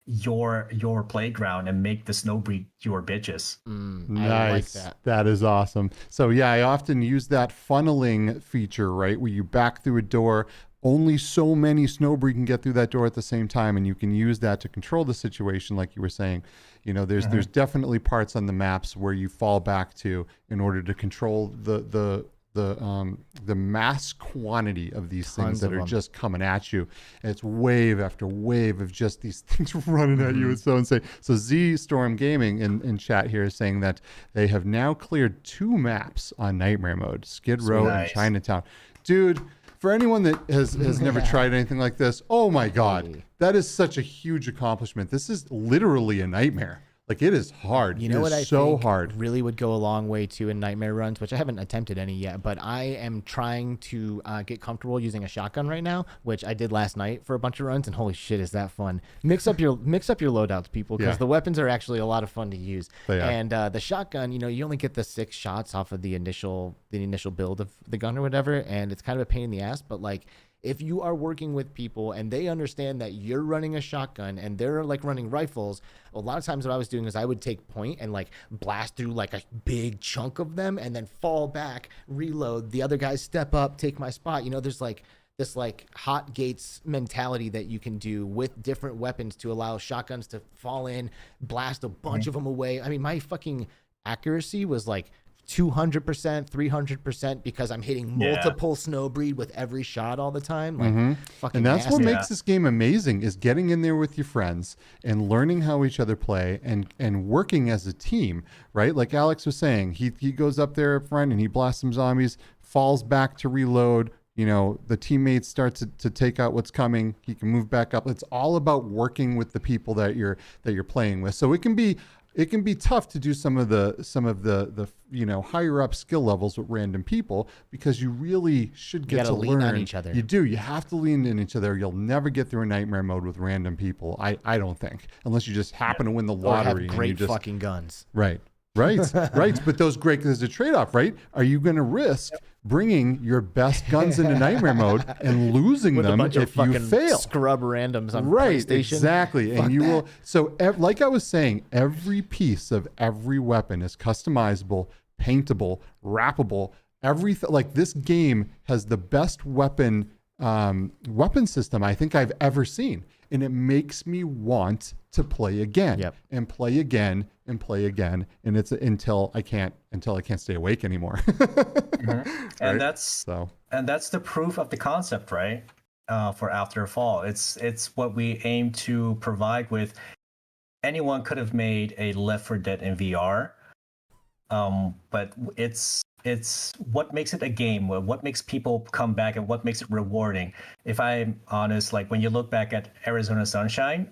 your playground and make the snowbreed your bitches. Nice. Like that is awesome. So yeah, I often use that funneling feature, right, where you back through a door. Only so many snowbreed can get through that door at the same time, and you can use that to control the situation, like you were saying. There's definitely parts on the maps where you fall back to in order to control the mass quantity of these things that are just coming at you. And it's wave after wave of just these things running at you. It's so insane. So Z Storm Gaming in chat here is saying that they have now cleared 2 maps on nightmare mode, Skid Row and Chinatown. Dude, for anyone that has never tried anything like this, oh my God, that is such a huge accomplishment. This is literally a nightmare. Like, it is hard. You know what I think really would go a long way too in nightmare runs, which I haven't attempted any yet, but I am trying to get comfortable using a shotgun right now, which I did last night for a bunch of runs, and holy shit, is that fun! Mix up your loadouts, people, because the weapons are actually a lot of fun to use. And the shotgun, you only get the 6 shots off of the initial build of the gun or whatever, and it's kind of a pain in the ass, but like, if you are working with people and they understand that you're running a shotgun and they're like running rifles, a lot of times what I was doing is I would take point and like blast through like a big chunk of them and then fall back, reload, the other guys step up, take my spot. There's like this like hot gates mentality that you can do with different weapons to allow shotguns to fall in, blast a bunch of them away. I mean, my fucking accuracy was like 200%, 300% because I'm hitting multiple snowbreed with every shot all the time. Like, fucking and that's what makes this game amazing, is getting in there with your friends and learning how each other play and working as a team, right? Like Alex was saying, he goes up there up front and he blasts some zombies, falls back to reload. The teammates start to take out what's coming. He can move back up. It's all about working with the people that you're playing with. So it can be tough to do some of the higher up skill levels with random people, because you really should get to learn on each other. You do. You have to lean in each other. You'll never get through a nightmare mode with random people. I don't think, unless you just happen to win the lottery. Or have great and you just, fucking guns. Right. Right. But there's a trade-off, right? Are you going to risk bringing your best guns into nightmare mode and losing them if you fail? Scrub randoms on PlayStation. Exactly. And you will. So like I was saying, every piece of every weapon is customizable, paintable, wrappable. Everything. Like, this game has the best weapon system I think I've ever seen. And it makes me want to play again and play again and play again. And it's until I can't stay awake anymore. And that's the proof of the concept, right? For After Fall. It's what we aim to provide with. Anyone could have made a Left 4 Dead in VR. But it's what makes it a game, what makes people come back, and what makes it rewarding. If I'm honest, like when you look back at Arizona Sunshine,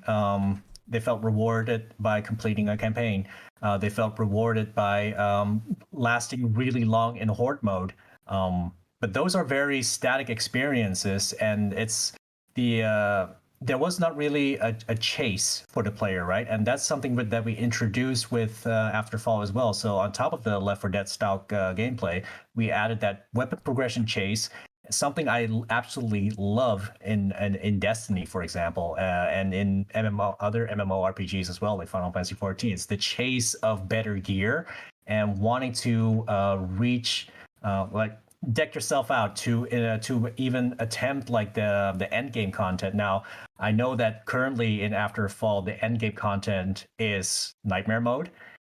they felt rewarded by completing a campaign. They felt rewarded by lasting really long in horde mode. but those are very static experiences, and it's the there was not really a chase for the player, right? And that's something that we introduced with After Fall as well. So on top of the Left 4 Dead style gameplay, we added that weapon progression chase, something I absolutely love in Destiny, for example, and in other MMORPGs as well, like Final Fantasy 14. It's the chase of better gear and wanting to reach like deck yourself out to even attempt like the end game content. Now, I know that currently in After Fall, the end game content is Nightmare mode,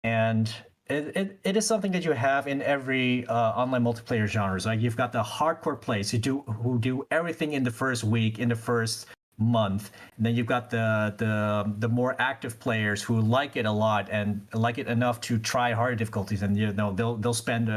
and it is something that you have in every online multiplayer genres. Like you've got the hardcore players who do everything in the first week, in the first month, and then you've got the more active players who like it a lot and like it enough to try harder difficulties, and they'll spend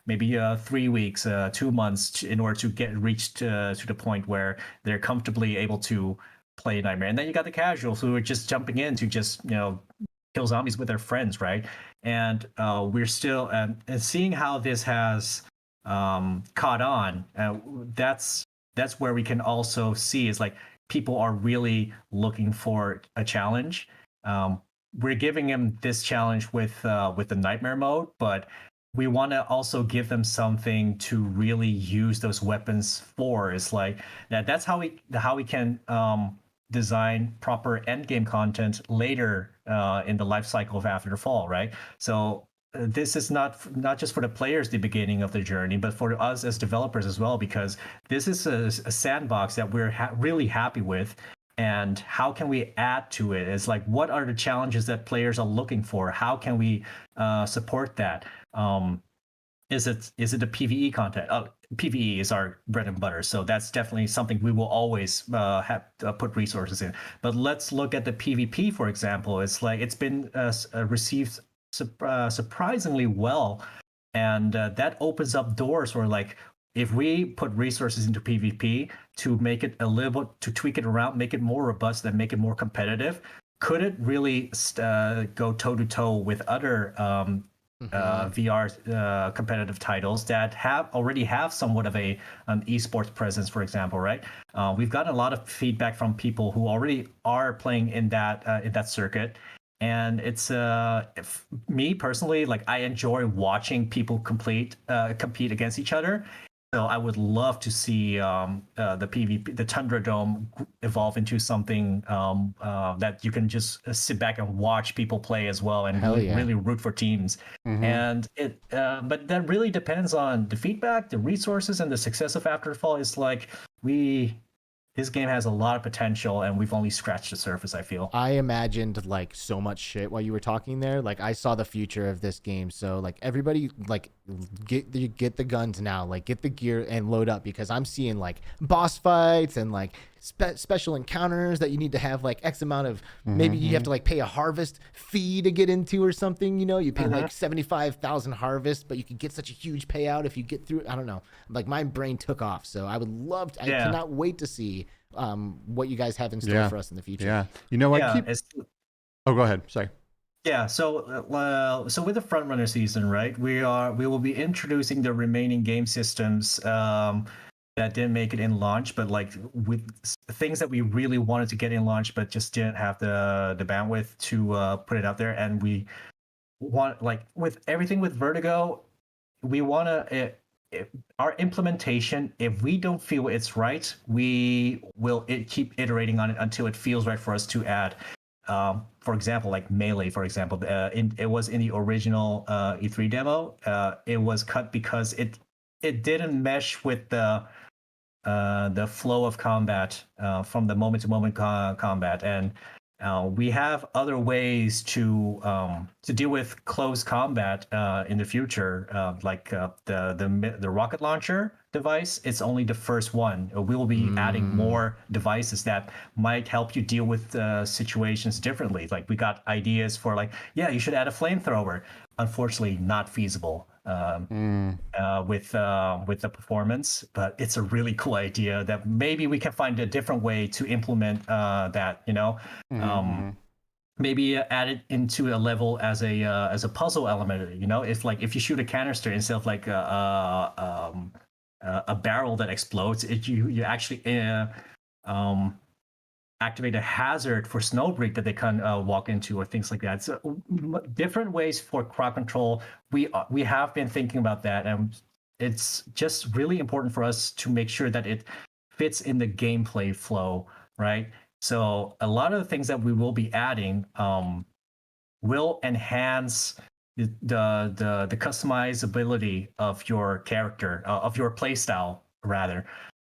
maybe 3 weeks, 2 months in order to reach to the point where they're comfortably able to play Nightmare. And then you got the casuals who are just jumping in to just kill zombies with their friends, right? And we're still and seeing how this has caught on. That's where we can also see is like people are really looking for a challenge. We're giving them this challenge with the Nightmare mode, but we want to also give them something to really use those weapons for. Is like that's how we can design proper end game content later in the life cycle of After the Fall, right? So this is not just for the players the beginning of the journey, but for us as developers as well, because this is a sandbox that we're really happy with. And how can we add to it? It's like, what are the challenges that players are looking for? How can we support that? Is it the PvE content? PvE is our bread and butter, so that's definitely something we will always have to put resources in. But let's look at the PvP, for example. It's like it's been received surprisingly well, and that opens up doors for like, if we put resources into PvP to make it a little bit, to tweak it around, make it more robust and make it more competitive, could it really go toe to toe with other VR competitive titles that already have somewhat of an esports presence, for example, right? We've gotten a lot of feedback from people who already are playing in that circuit. And it's me personally, like I enjoy watching people compete against each other. So I would love to see the PvP, the Tundra Dome, evolve into something that you can just sit back and watch people play as well, and really root for teams. And but that really depends on the feedback, the resources, and the success of After the Fall. Is like this game has a lot of potential, and we've only scratched the surface, I feel. I imagined like so much shit while you were talking there. Like I saw the future of this game. So like everybody like get the guns now, like get the gear and load up, because I'm seeing like boss fights and like special encounters that you need to have like X amount of, maybe you have to like pay a harvest fee to get into or something, you pay like 75,000 harvest, but you can get such a huge payout if you get through. I don't know, like my brain took off. So I would love to, I cannot wait to see what you guys have in store for us in the future. Yeah. Oh, go ahead. Sorry. Yeah, so with the Frontrunner season, right, we will be introducing the remaining game systems that didn't make it in launch, but like with things that we really wanted to get in launch, but just didn't have the bandwidth to put it out there. And we want, like with everything with Vertigo, we want to our implementation, if we don't feel it's right, we will keep iterating on it until it feels right for us to add. For example, like Melee, for example, it was in the original E3 demo. It was cut because it didn't mesh with the flow of combat from the moment-to-moment combat, and we have other ways to deal with close combat in the future, like the rocket launcher device. It's only the first one. We will be adding more devices that might help you deal with situations differently. Like we got ideas for like, you should add a flamethrower. Unfortunately, not feasible with the performance, but it's a really cool idea that maybe we can find a different way to implement that. Maybe add it into a level as a puzzle element. If you shoot a canister instead of like a barrel that explodes, you actually activate a hazard for Snowbreak that they can walk into or things like that. So different ways for crowd control. We have been thinking about that, and it's just really important for us to make sure that it fits in the gameplay flow, right? So a lot of the things that we will be adding will enhance the customizability of your character, of your playstyle rather.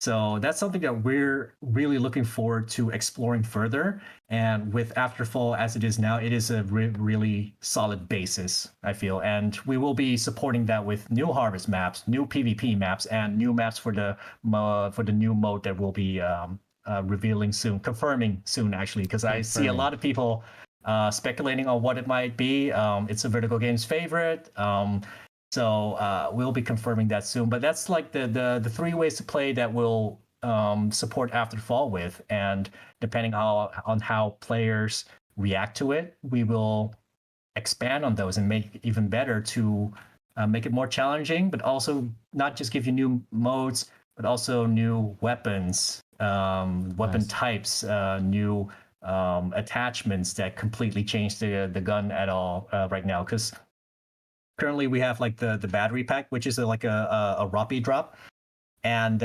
So that's something that we're really looking forward to exploring further. And with Afterfall as it is now, it is a really solid basis, I feel. And we will be supporting that with new Harvest maps, new PvP maps, and new maps for the new mode that will be revealing soon, confirming soon actually, because I see a lot of people speculating on what it might be. It's a Vertigo Games favorite. So we'll be confirming that soon. But that's like the three ways to play that we'll support Afterfall with. And depending on how players react to it, we will expand on those and make it even better to make it more challenging, but also not just give you new modes, but also new weapons, weapon types, new attachments that completely change the gun at all right now. Because currently we have like the battery pack, which is like a Roppy drop, and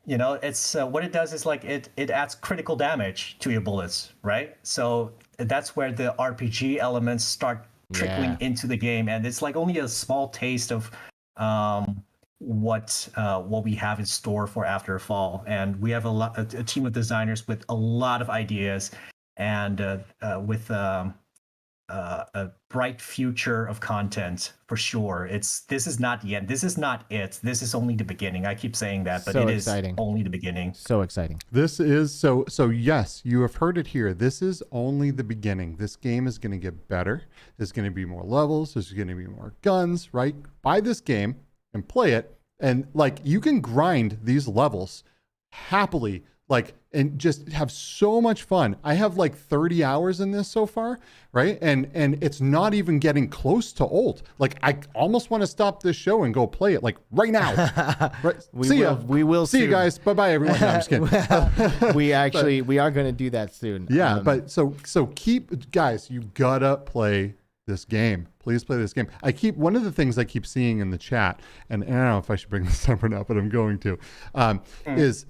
it's what it does is like it adds critical damage to your bullets, right? So that's where the RPG elements start trickling into the game, and it's like only a small taste of what we have in store for Afterfall. And we have a team of designers with a lot of ideas, and with a bright future of content for sure. This is not yet. This is not it. This is only the beginning. I keep saying that, but it is only the beginning. So exciting. This is so yes, you have heard it here. This is only the beginning. This game is going to get better. There's going to be more levels. There's going to be more guns, right? Buy this game and play it, and like you can grind these levels happily, like, and just have so much fun. I have like 30 hours in this so far, right? And it's not even getting close to old. Like I almost want to stop this show and go play it like right now. Right? We will see you guys. Bye-bye everyone. No, I'm just kidding. we are going to do that soon. Yeah, but so keep, guys, you gotta play this game. Please play this game. One of the things I keep seeing in the chat, and I don't know if I should bring this up or not, but I'm going to, is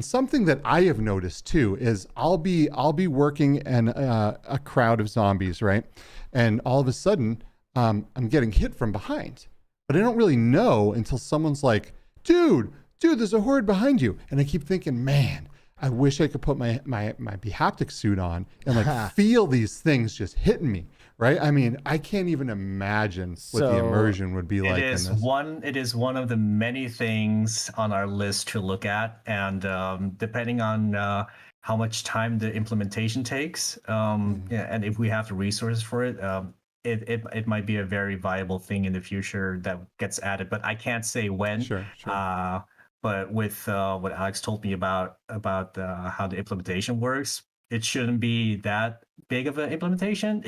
something that I have noticed too is I'll be working in a crowd of zombies, right? And all of a sudden, I'm getting hit from behind, but I don't really know until someone's like, dude, there's a horde behind you. And I keep thinking, man, I wish I could put my haptic suit on and like feel these things just hitting me. Right? I mean, I can't even imagine what the immersion would be like. It is one of the many things on our list to look at, and depending on how much time the implementation takes, and if we have the resources for it, it might be a very viable thing in the future that gets added. But I can't say when. Sure. But with what Alex told me about how the implementation works, it shouldn't be that big of an implementation.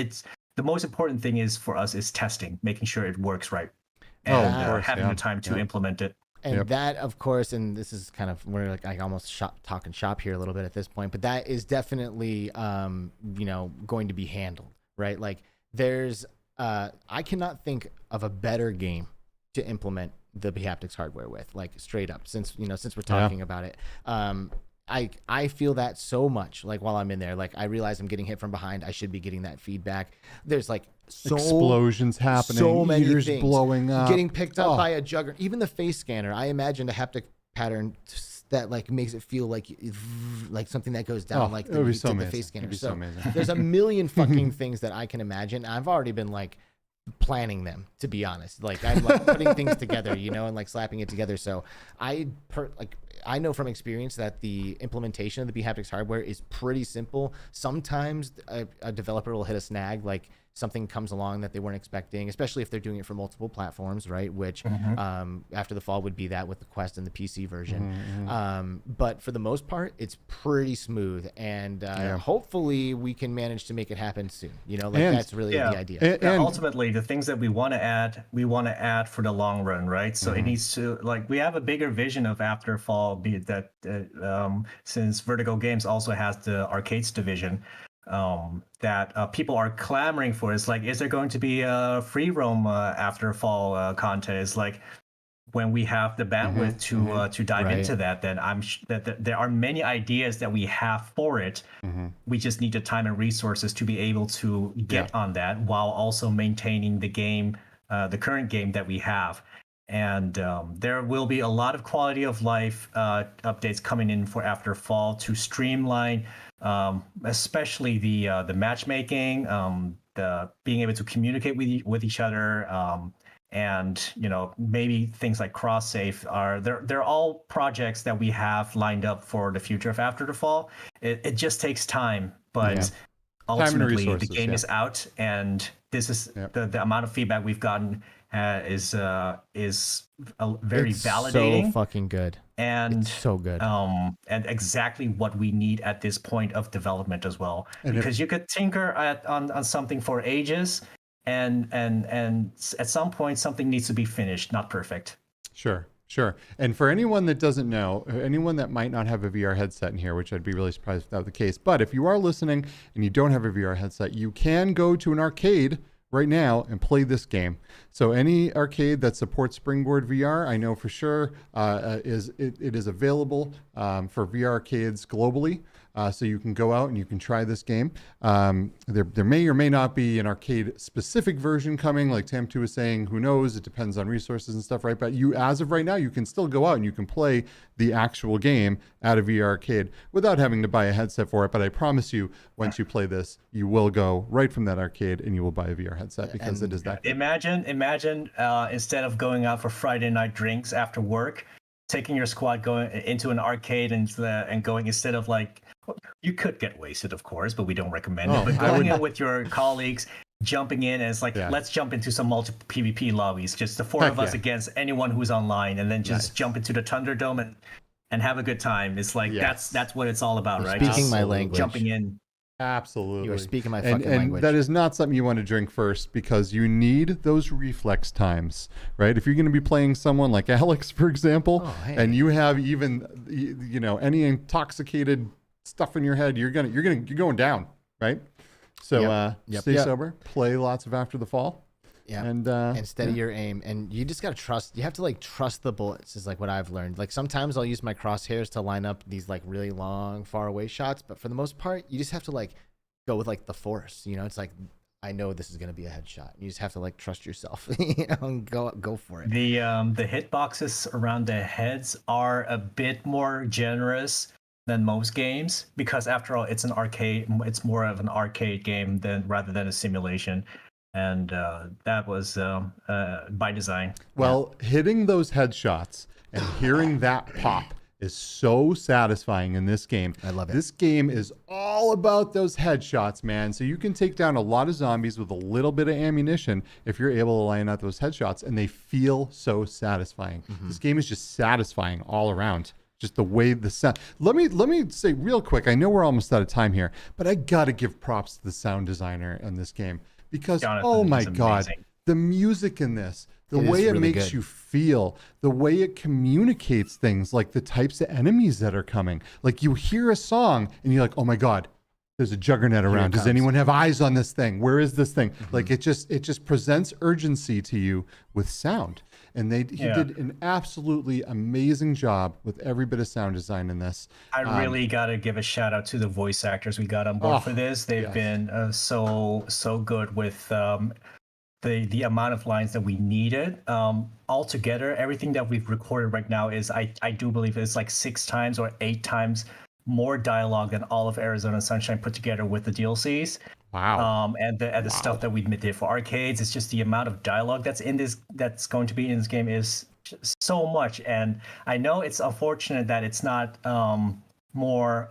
The most important thing is for us is testing, making sure it works right, and having the time to implement it. And that, of course, and this is kind of where like I almost talking shop here a little bit at this point, but that is definitely going to be handled, right? Like there's I cannot think of a better game to implement the haptics hardware with, like straight up, since we're talking about it. I feel that so much, like while I'm in there, like I realize I'm getting hit from behind. I should be getting that feedback. There's like explosions happening, so many ears things blowing up, getting picked up by a juggernaut. Even the face scanner, I imagined a haptic pattern that like makes it feel like something that goes down, like the face scanner. So there's a million fucking things that I can imagine. I've already been like planning them, to be honest. Like I'm like putting things together, and like slapping it together. So I know from experience that the implementation of the haptics hardware is pretty simple. Sometimes a developer will hit a snag, like something comes along that they weren't expecting, especially if they're doing it for multiple platforms, right? Which after the fall would be that with the Quest and the PC version. But for the most part, it's pretty smooth, and hopefully we can manage to make it happen soon. You know, like that's really the idea. And ultimately, the things that we want to add for the long run, right? So it needs to, like, we have a bigger vision of after fall, be it that since Vertigo Games also has the arcades division, that people are clamoring for. It's like, is there going to be a free roam after fall content? It's like, when we have the bandwidth to dive into that, then that there are many ideas that we have for it. We just need the time and resources to be able to get on that while also maintaining the game, the current game that we have. And there will be a lot of quality of life updates coming in for after fall to streamline, especially the matchmaking, the being able to communicate with each other. And maybe things like cross save they're all projects that we have lined up for the future of after the fall. It just takes time, but ultimately the game is out, and this is the amount of feedback we've gotten is very validating. So fucking good, and it's so good, and exactly what we need at this point of development as well. And because you could tinker on something for ages. And at some point, something needs to be finished, not perfect. Sure. And for anyone that doesn't know, anyone that might not have a VR headset in here, which I'd be really surprised if that were the case, but if you are listening and you don't have a VR headset, you can go to an arcade right now and play this game. So any arcade that supports Springboard VR, I know for sure, it is available for VR arcades globally. So you can go out and you can try this game. There may or may not be an arcade-specific version coming, like TamTu was saying. Who knows? It depends on resources and stuff, right? But as of right now, you can still go out and you can play the actual game at a VR arcade without having to buy a headset for it. But I promise you, once you play this, you will go right from that arcade and you will buy a VR headset because it is that good. Imagine instead of going out for Friday night drinks after work, taking your squad going into an arcade and going, instead of like, you could get wasted, of course, but we don't recommend it. But going in with your colleagues, jumping in, and it's like, let's jump into some multiple PvP lobbies, just the four of us against anyone who's online, and then just jump into the Thunderdome and have a good time. It's like that's what it's all about, right? Speaking just my language. Jumping in. Absolutely. You are speaking my fucking language. And that is not something you want to drink first, because you need those reflex times, right? If you're going to be playing someone like Alex, for example, and you have even, any intoxicated stuff in your head, you're going down, right? So stay sober, play lots of After the Fall. Yeah, and steady your aim, and you just gotta trust. You have to trust the bullets. Is like what I've learned. Like sometimes I'll use my crosshairs to line up these really long, far away shots, but for the most part, you just have to go with the force. It's like, I know this is gonna be a headshot. You just have to trust yourself, and go for it. The hitboxes around the heads are a bit more generous than most games, because after all, it's an arcade. It's more of an arcade game rather than a simulation. And that was by design. Well, hitting those headshots and hearing that pop is so satisfying in this game. I love it. This game is all about those headshots, man. So you can take down a lot of zombies with a little bit of ammunition if you're able to line out those headshots, and they feel so satisfying. This game is just satisfying all around. Just the way the sound. Let me say real quick, I know we're almost out of time here, but I gotta give props to the sound designer in this game. Because, Jonathun, oh my God, the music in this, the way it makes you feel, the way it communicates things, like the types of enemies that are coming. Like you hear a song and you're like, oh my God, there's a juggernaut around. Does anyone have eyes on this thing? Where is this thing? Like it just presents urgency to you with sound. And he did an absolutely amazing job with every bit of sound design in this. I really got to give a shout out to the voice actors we got on board for this. They've been so good with the amount of lines that we needed. Altogether, everything that we've recorded right now is, I do believe it's 6 times or 8 times more dialogue than all of Arizona Sunshine put together with the DLCs. Wow. And the stuff that we did for arcades, it's just the amount of dialogue that's going to be in this game is so much. And I know it's unfortunate that it's not more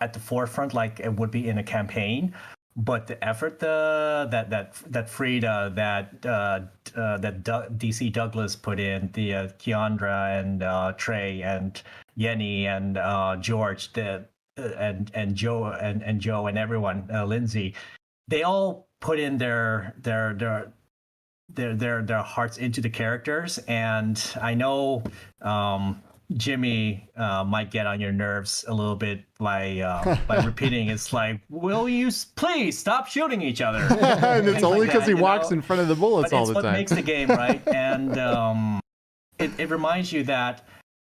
at the forefront like it would be in a campaign, but the effort that freed DC Douglas put in, the Keandra and Trey and Yenny and George, and Joe and everyone, Lindsay, they all put in their hearts into the characters. And I know Jimmy might get on your nerves a little bit by repeating. It's like, will you please stop shooting each other? And it's only because he walks in front of the bullets all the time. It's what makes the game, right? And it reminds you that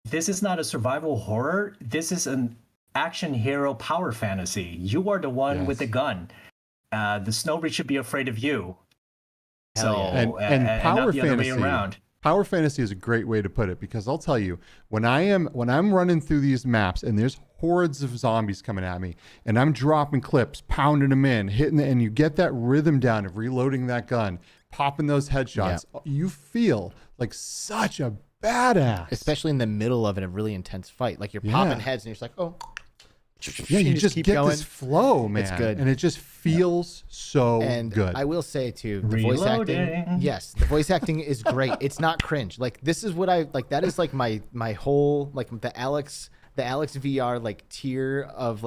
this is not a survival horror. This is an action hero power fantasy. You are the one with the gun. The Snowbreed should be afraid of you. So and power not the other way fantasy. around. Power fantasy is a great way to put it, because I'll tell you, when I'm running through these maps and there's hordes of zombies coming at me, and I'm dropping clips, pounding them in, and you get that rhythm down of reloading that gun, popping those headshots, you feel like such a badass. Especially in the middle of a really intense fight. Like you're popping heads and you're just like, oh. Yeah, you just keep get going. this flow, man. It's good. And it just feels so and good. I will say too, the voice acting. Yes, the voice acting is great. It's not cringe. Like this is what I like. That is like my whole like the Alex VR like tier of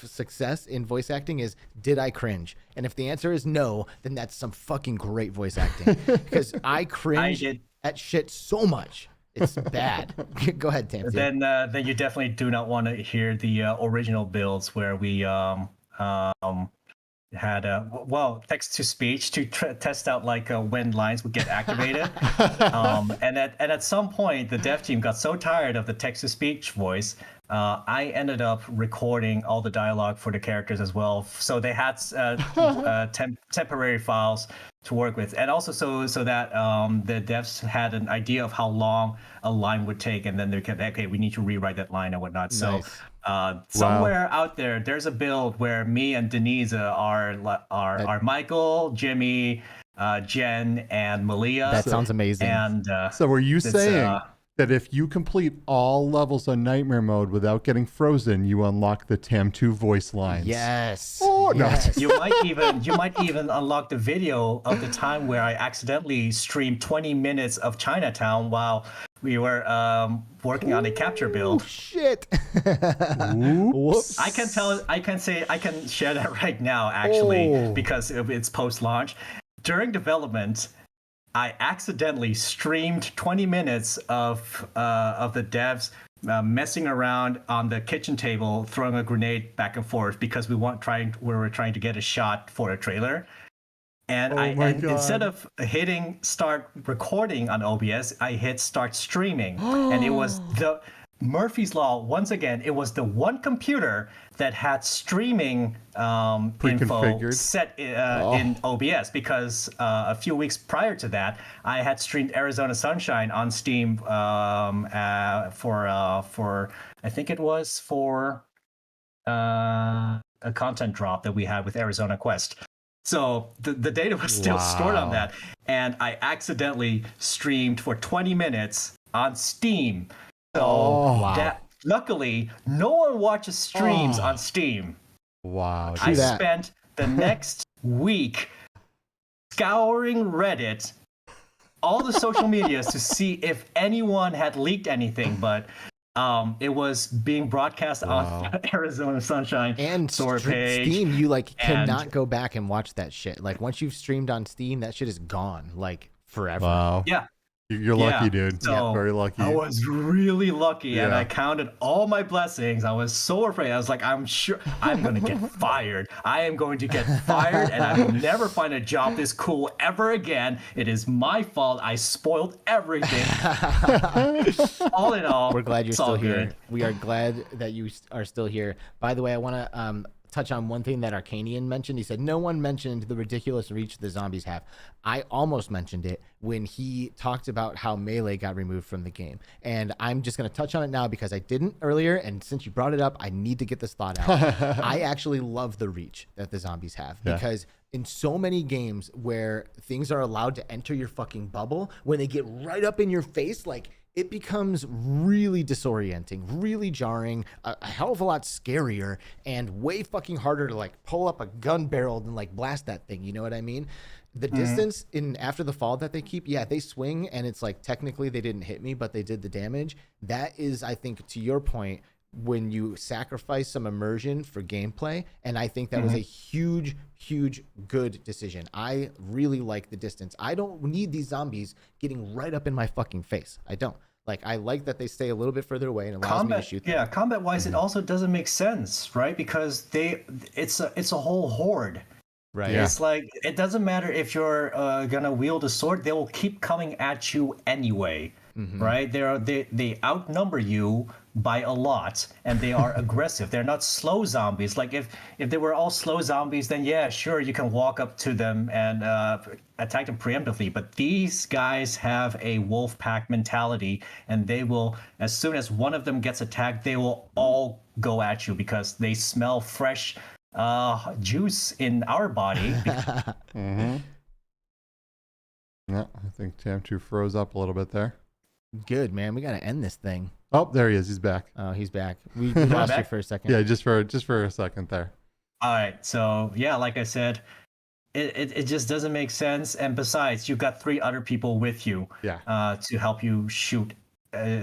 success in voice acting is, did I cringe? And if the answer is no, then that's some fucking great voice acting, because I cringe at shit so much. It's bad. Go ahead, TamTu. Then you definitely do not want to hear the original builds where we had text to speech to test out like when lines would get activated. And at some point the dev team got so tired of the text to speech voice. I ended up recording all the dialogue for the characters as well, so they had temporary files to work with, and also so that the devs had an idea of how long a line would take, and then they kept, okay, we need to rewrite that line and whatnot. Nice. So somewhere out there's a build where me and Denise are Michael, Jimmy, Jen, and Malia. That sounds amazing. And so were you saying that if you complete all levels on Nightmare Mode without getting frozen, you unlock the TamTu voice lines? Yes. Oh, yes. You might even unlock the video of the time where I accidentally streamed 20 minutes of Chinatown while we were working on a capture build. Oh shit. Whoops. I can share that right now, actually, because it's post-launch. During development, I accidentally streamed 20 minutes of the devs messing around on the kitchen table, throwing a grenade back and forth because we were trying to get a shot for a trailer. And instead of hitting start recording on OBS, I hit start streaming, and it was the Murphy's Law once again. It was the one computer that had streaming info set in OBS, because a few weeks prior to that, I had streamed Arizona Sunshine on Steam for I think it was for a content drop that we had with Arizona Quest. So the data was still stored on that, and I accidentally streamed for 20 minutes on Steam. So that luckily no one watches streams on Steam. Wow. I spent the next week scouring Reddit, all the social medias, to see if anyone had leaked anything, but it was being broadcast on Arizona Sunshine and page. Steam. You cannot go back and watch that shit. Like once you've streamed on Steam, that shit is gone like forever. Wow. Yeah. You're lucky, dude. So very lucky. I was really lucky, and I counted all my blessings. I was so afraid. I was like, I'm sure I'm going to get fired. I am going to get fired, and I will never find a job this cool ever again. It is my fault. I spoiled everything. All in all, we're glad you're still here. Good. We are glad that you are still here. By the way, I want to touch on one thing that Arcanian mentioned. He said no one mentioned the ridiculous reach the zombies have. I almost mentioned it when he talked about how melee got removed from the game, and I'm just going to touch on it now because I didn't earlier, and since you brought it up, I need to get this thought out. I actually love the reach that the zombies have, because in so many games where things are allowed to enter your fucking bubble, when they get right up in your face, like it becomes really disorienting, really jarring, a hell of a lot scarier, and way fucking harder to like pull up a gun barrel than like blast that thing. You know what I mean? The distance in After the Fall that they keep, yeah, they swing and it's like technically they didn't hit me, but they did the damage. That is, I think, to your point, when you sacrifice some immersion for gameplay, and I think that was a huge good decision. I really like the distance. I don't need these zombies getting right up in my fucking face. I don't. Like, I like that they stay a little bit further away and allows me to shoot them. Yeah, combat wise it also doesn't make sense, right? Because it's a whole horde. Right. Yeah. It's like, it doesn't matter if you're gonna wield a sword, they will keep coming at you anyway. Right? They outnumber you by a lot, and they are aggressive. They're not slow zombies. Like if they were all slow zombies, then yeah, sure, you can walk up to them and attack them preemptively. But these guys have a wolf pack mentality, and they will, as soon as one of them gets attacked, they will all go at you because they smell fresh juice in our body. Yeah, I think TamTu froze up a little bit there. Good, man. We got to end this thing. Oh, there he is. He's back. Oh, he's back. We lost you for a second. Yeah, just for a second there. All right, so yeah, like I said, it just doesn't make sense. And besides, you've got 3 other people with you to help you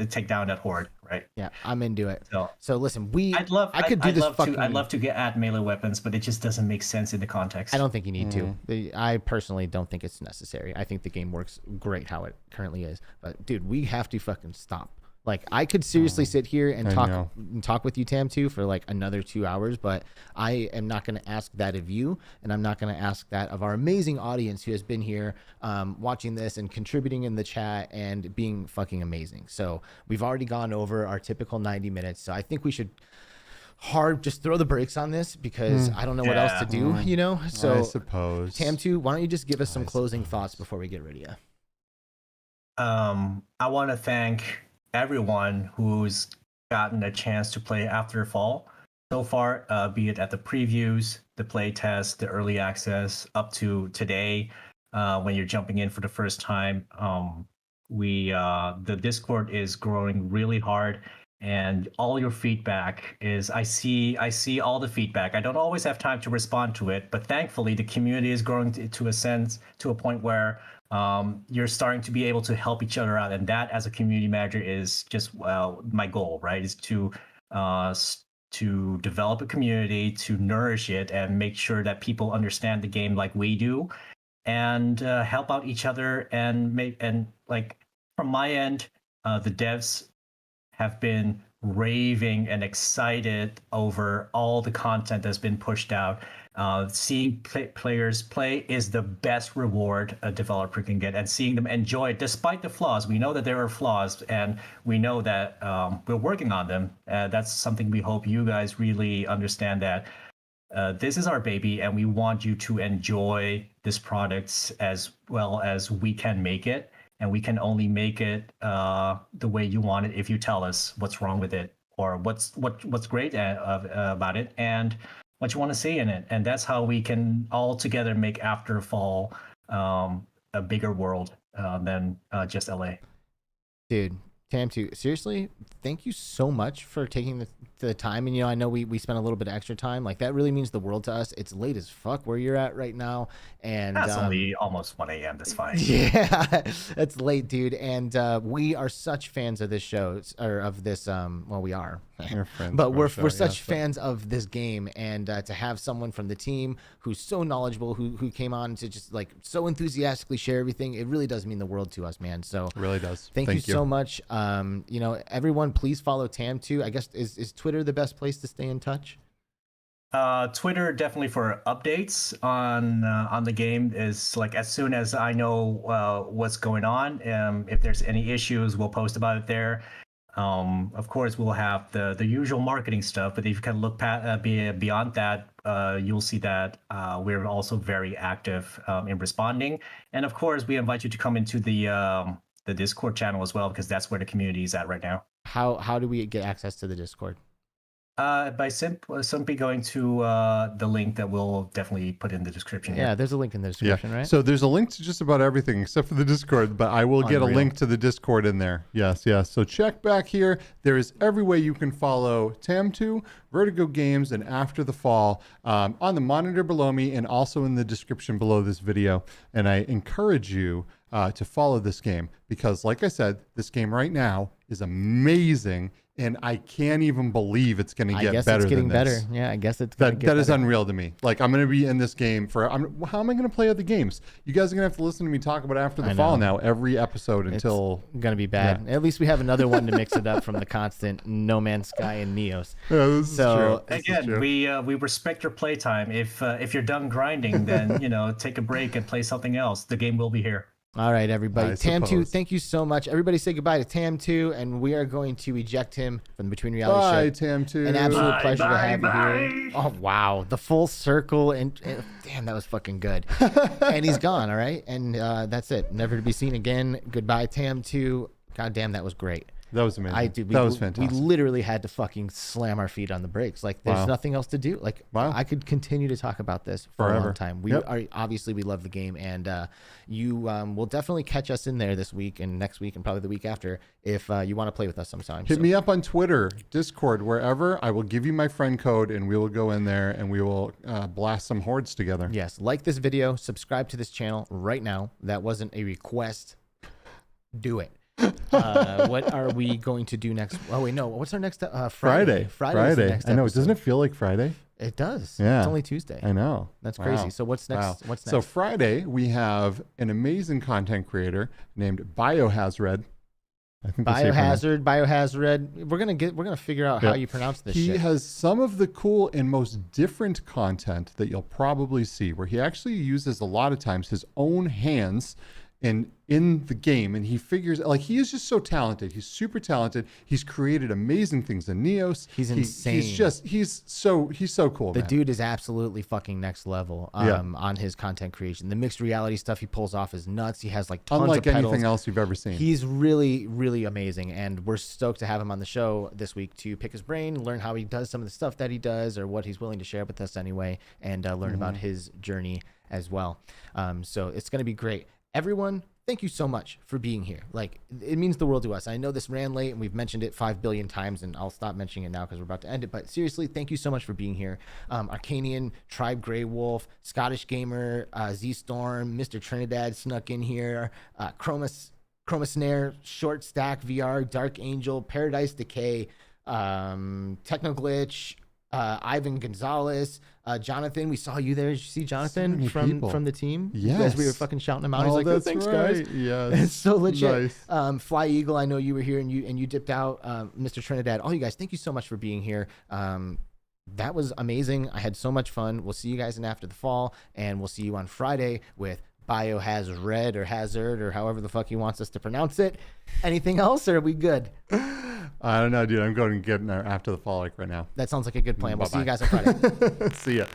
take down that horde, right? Yeah, I'm into it. So listen, I'd love to add melee weapons, but it just doesn't make sense in the context. I don't think you need to. I personally don't think it's necessary. I think the game works great how it currently is. But dude, we have to fucking stop. Like, I could seriously sit here and talk with you, TamTu, for like another 2 hours, but I am not going to ask that of you, and I'm not going to ask that of our amazing audience who has been here watching this and contributing in the chat and being fucking amazing. So we've already gone over our typical 90 minutes, so I think we should just throw the brakes on this because I don't know what else to do, you know? So I suppose. TamTu, why don't you just give us some closing thoughts before we get rid of you? I want to thank everyone who's gotten a chance to play After Fall so far, be it at the previews, the play test, the early access, up to today, when you're jumping in for the first time. The Discord is growing really hard, and all your feedback is, I see all the feedback. I don't always have time to respond to it, but thankfully the community is growing to a point where you're starting to be able to help each other out, and that as a community manager is just my goal, right? Is to develop a community, to nourish it, and make sure that people understand the game like we do, and help out each other. And like from my end, the devs have been raving and excited over all the content that's been pushed out. Seeing players play is the best reward a developer can get, and seeing them enjoy it despite the flaws. We know that there are flaws, and we know that we're working on them. That's something we hope you guys really understand, that this is our baby, and we want you to enjoy this product as well as we can make it. And we can only make it the way you want it if you tell us what's wrong with it, or what's great about it, and what you want to see in it. And that's how we can all together make After Fall a bigger world than just LA. Dude, TamTu, seriously, thank you so much for taking the time. And, you know, I know we spent a little bit of extra time. Like, that really means the world to us. It's late as fuck where you're at right now. And that's only almost 1 a.m. That's fine. Yeah, it's late, dude. And we are such fans of this show, or of this. Well, we are. But we're such fans of this game, and to have someone from the team who's so knowledgeable, who came on to just like so enthusiastically share everything, it really does mean the world to us, man. So it really does. Thank you so much. You know, everyone, please follow TamTu. I guess is Twitter the best place to stay in touch? Twitter definitely for updates on the game. Is like, as soon as I know what's going on, if there's any issues, we'll post about it there. Of course, we'll have the usual marketing stuff, but if you can look beyond that, you'll see that we're also very active in responding. And of course, we invite you to come into the Discord channel as well, because that's where the community is at right now. How do we get access to the Discord? By simply going to the link that we'll definitely put in the description. Yeah, there's a link in the description, right? So there's a link to just about everything except for the Discord, but I will get a link to the Discord in there. Yes. So check back here. There is every way you can follow TamTu, Vertigo Games, and After the Fall on the monitor below me and also in the description below this video. And I encourage you to follow this game because, like I said, this game right now is amazing. And I can't even believe it's going to get better than this. Better. Yeah, I guess it's going to get better. That is unreal to me. Like, I'm going to be in this game for... how am I going to play other games? You guys are going to have to listen to me talk about After the Fall now every episode until... It's going to be bad. Yeah. At least we have another one to mix it up from the constant No Man's Sky and Neos. Yeah, this is true. Again, we respect your playtime. If you're done grinding, then, take a break and play something else. The game will be here. All right, everybody. TamTu, thank you so much. Everybody say goodbye to TamTu, and we are going to eject him from the Between Reality show. Bye, TamTu. An absolute pleasure to have you here. Oh, wow. The full circle. And damn, that was fucking good. And he's gone, all right? And that's it. Never to be seen again. Goodbye, TamTu. God damn, that was great. That was amazing. That was fantastic. We literally had to fucking slam our feet on the brakes. Like, there's nothing else to do. Like, I could continue to talk about this for a long time. We are obviously we love the game, and you will definitely catch us in there this week and next week and probably the week after if you want to play with us sometime. Hit me up on Twitter, Discord, wherever. I will give you my friend code, and we will go in there and we will blast some hordes together. Yes, like this video, subscribe to this channel right now. That wasn't a request. Do it. What are we going to do next? Oh wait, no. What's our next? Friday. Friday. I know. Doesn't it feel like Friday? It does. Yeah. It's only Tuesday. I know. That's crazy. So what's next? What's next? So Friday we have an amazing content creator named Biohazard. I think Biohazard. We're gonna figure out how you pronounce this. He has some of the cool and most different content that you'll probably see, where he actually uses a lot of times his own hands in the game, and he figures like he is just so talented. He's super talented. He's created amazing things in Neos. He's insane. He's so cool. The dude is absolutely fucking next level on his content creation. The mixed reality stuff he pulls off is nuts. He has like tons unlike of pedals. Anything else you've ever seen. He's really, really amazing, and we're stoked to have him on the show this week to pick his brain, learn how he does some of the stuff that he does, or what he's willing to share with us anyway, and learn about his journey as well. So it's gonna be great. Everyone, thank you so much for being here. Like, it means the world to us. I know this ran late and we've mentioned it 5 billion times, and I'll stop mentioning it now because we're about to end it. But seriously, thank you so much for being here. Arcanian, Tribe Grey Wolf, Scottish Gamer, Z-Storm, Mr. Trinidad snuck in here, Chroma Snare, Short Stack VR, Dark Angel, Paradise Decay, Technoglitch, Ivan Gonzalez, Jonathun, we saw you there. Did you see Jonathun from the team? Yes. Because we were fucking shouting him out. He's like, oh, thanks, guys. Yes. It's so legit. Nice. Fly Eagle, I know you were here and you dipped out. Mr. Trinidad, all you guys, thank you so much for being here. That was amazing. I had so much fun. We'll see you guys in After the Fall, and we'll see you on Friday with Biohazard or Hazard or however the fuck he wants us to pronounce it. Anything else, or are we good? I don't know, dude. I'm going to get After the Fall like right now. That sounds like a good plan. We'll see you guys on Friday. See ya.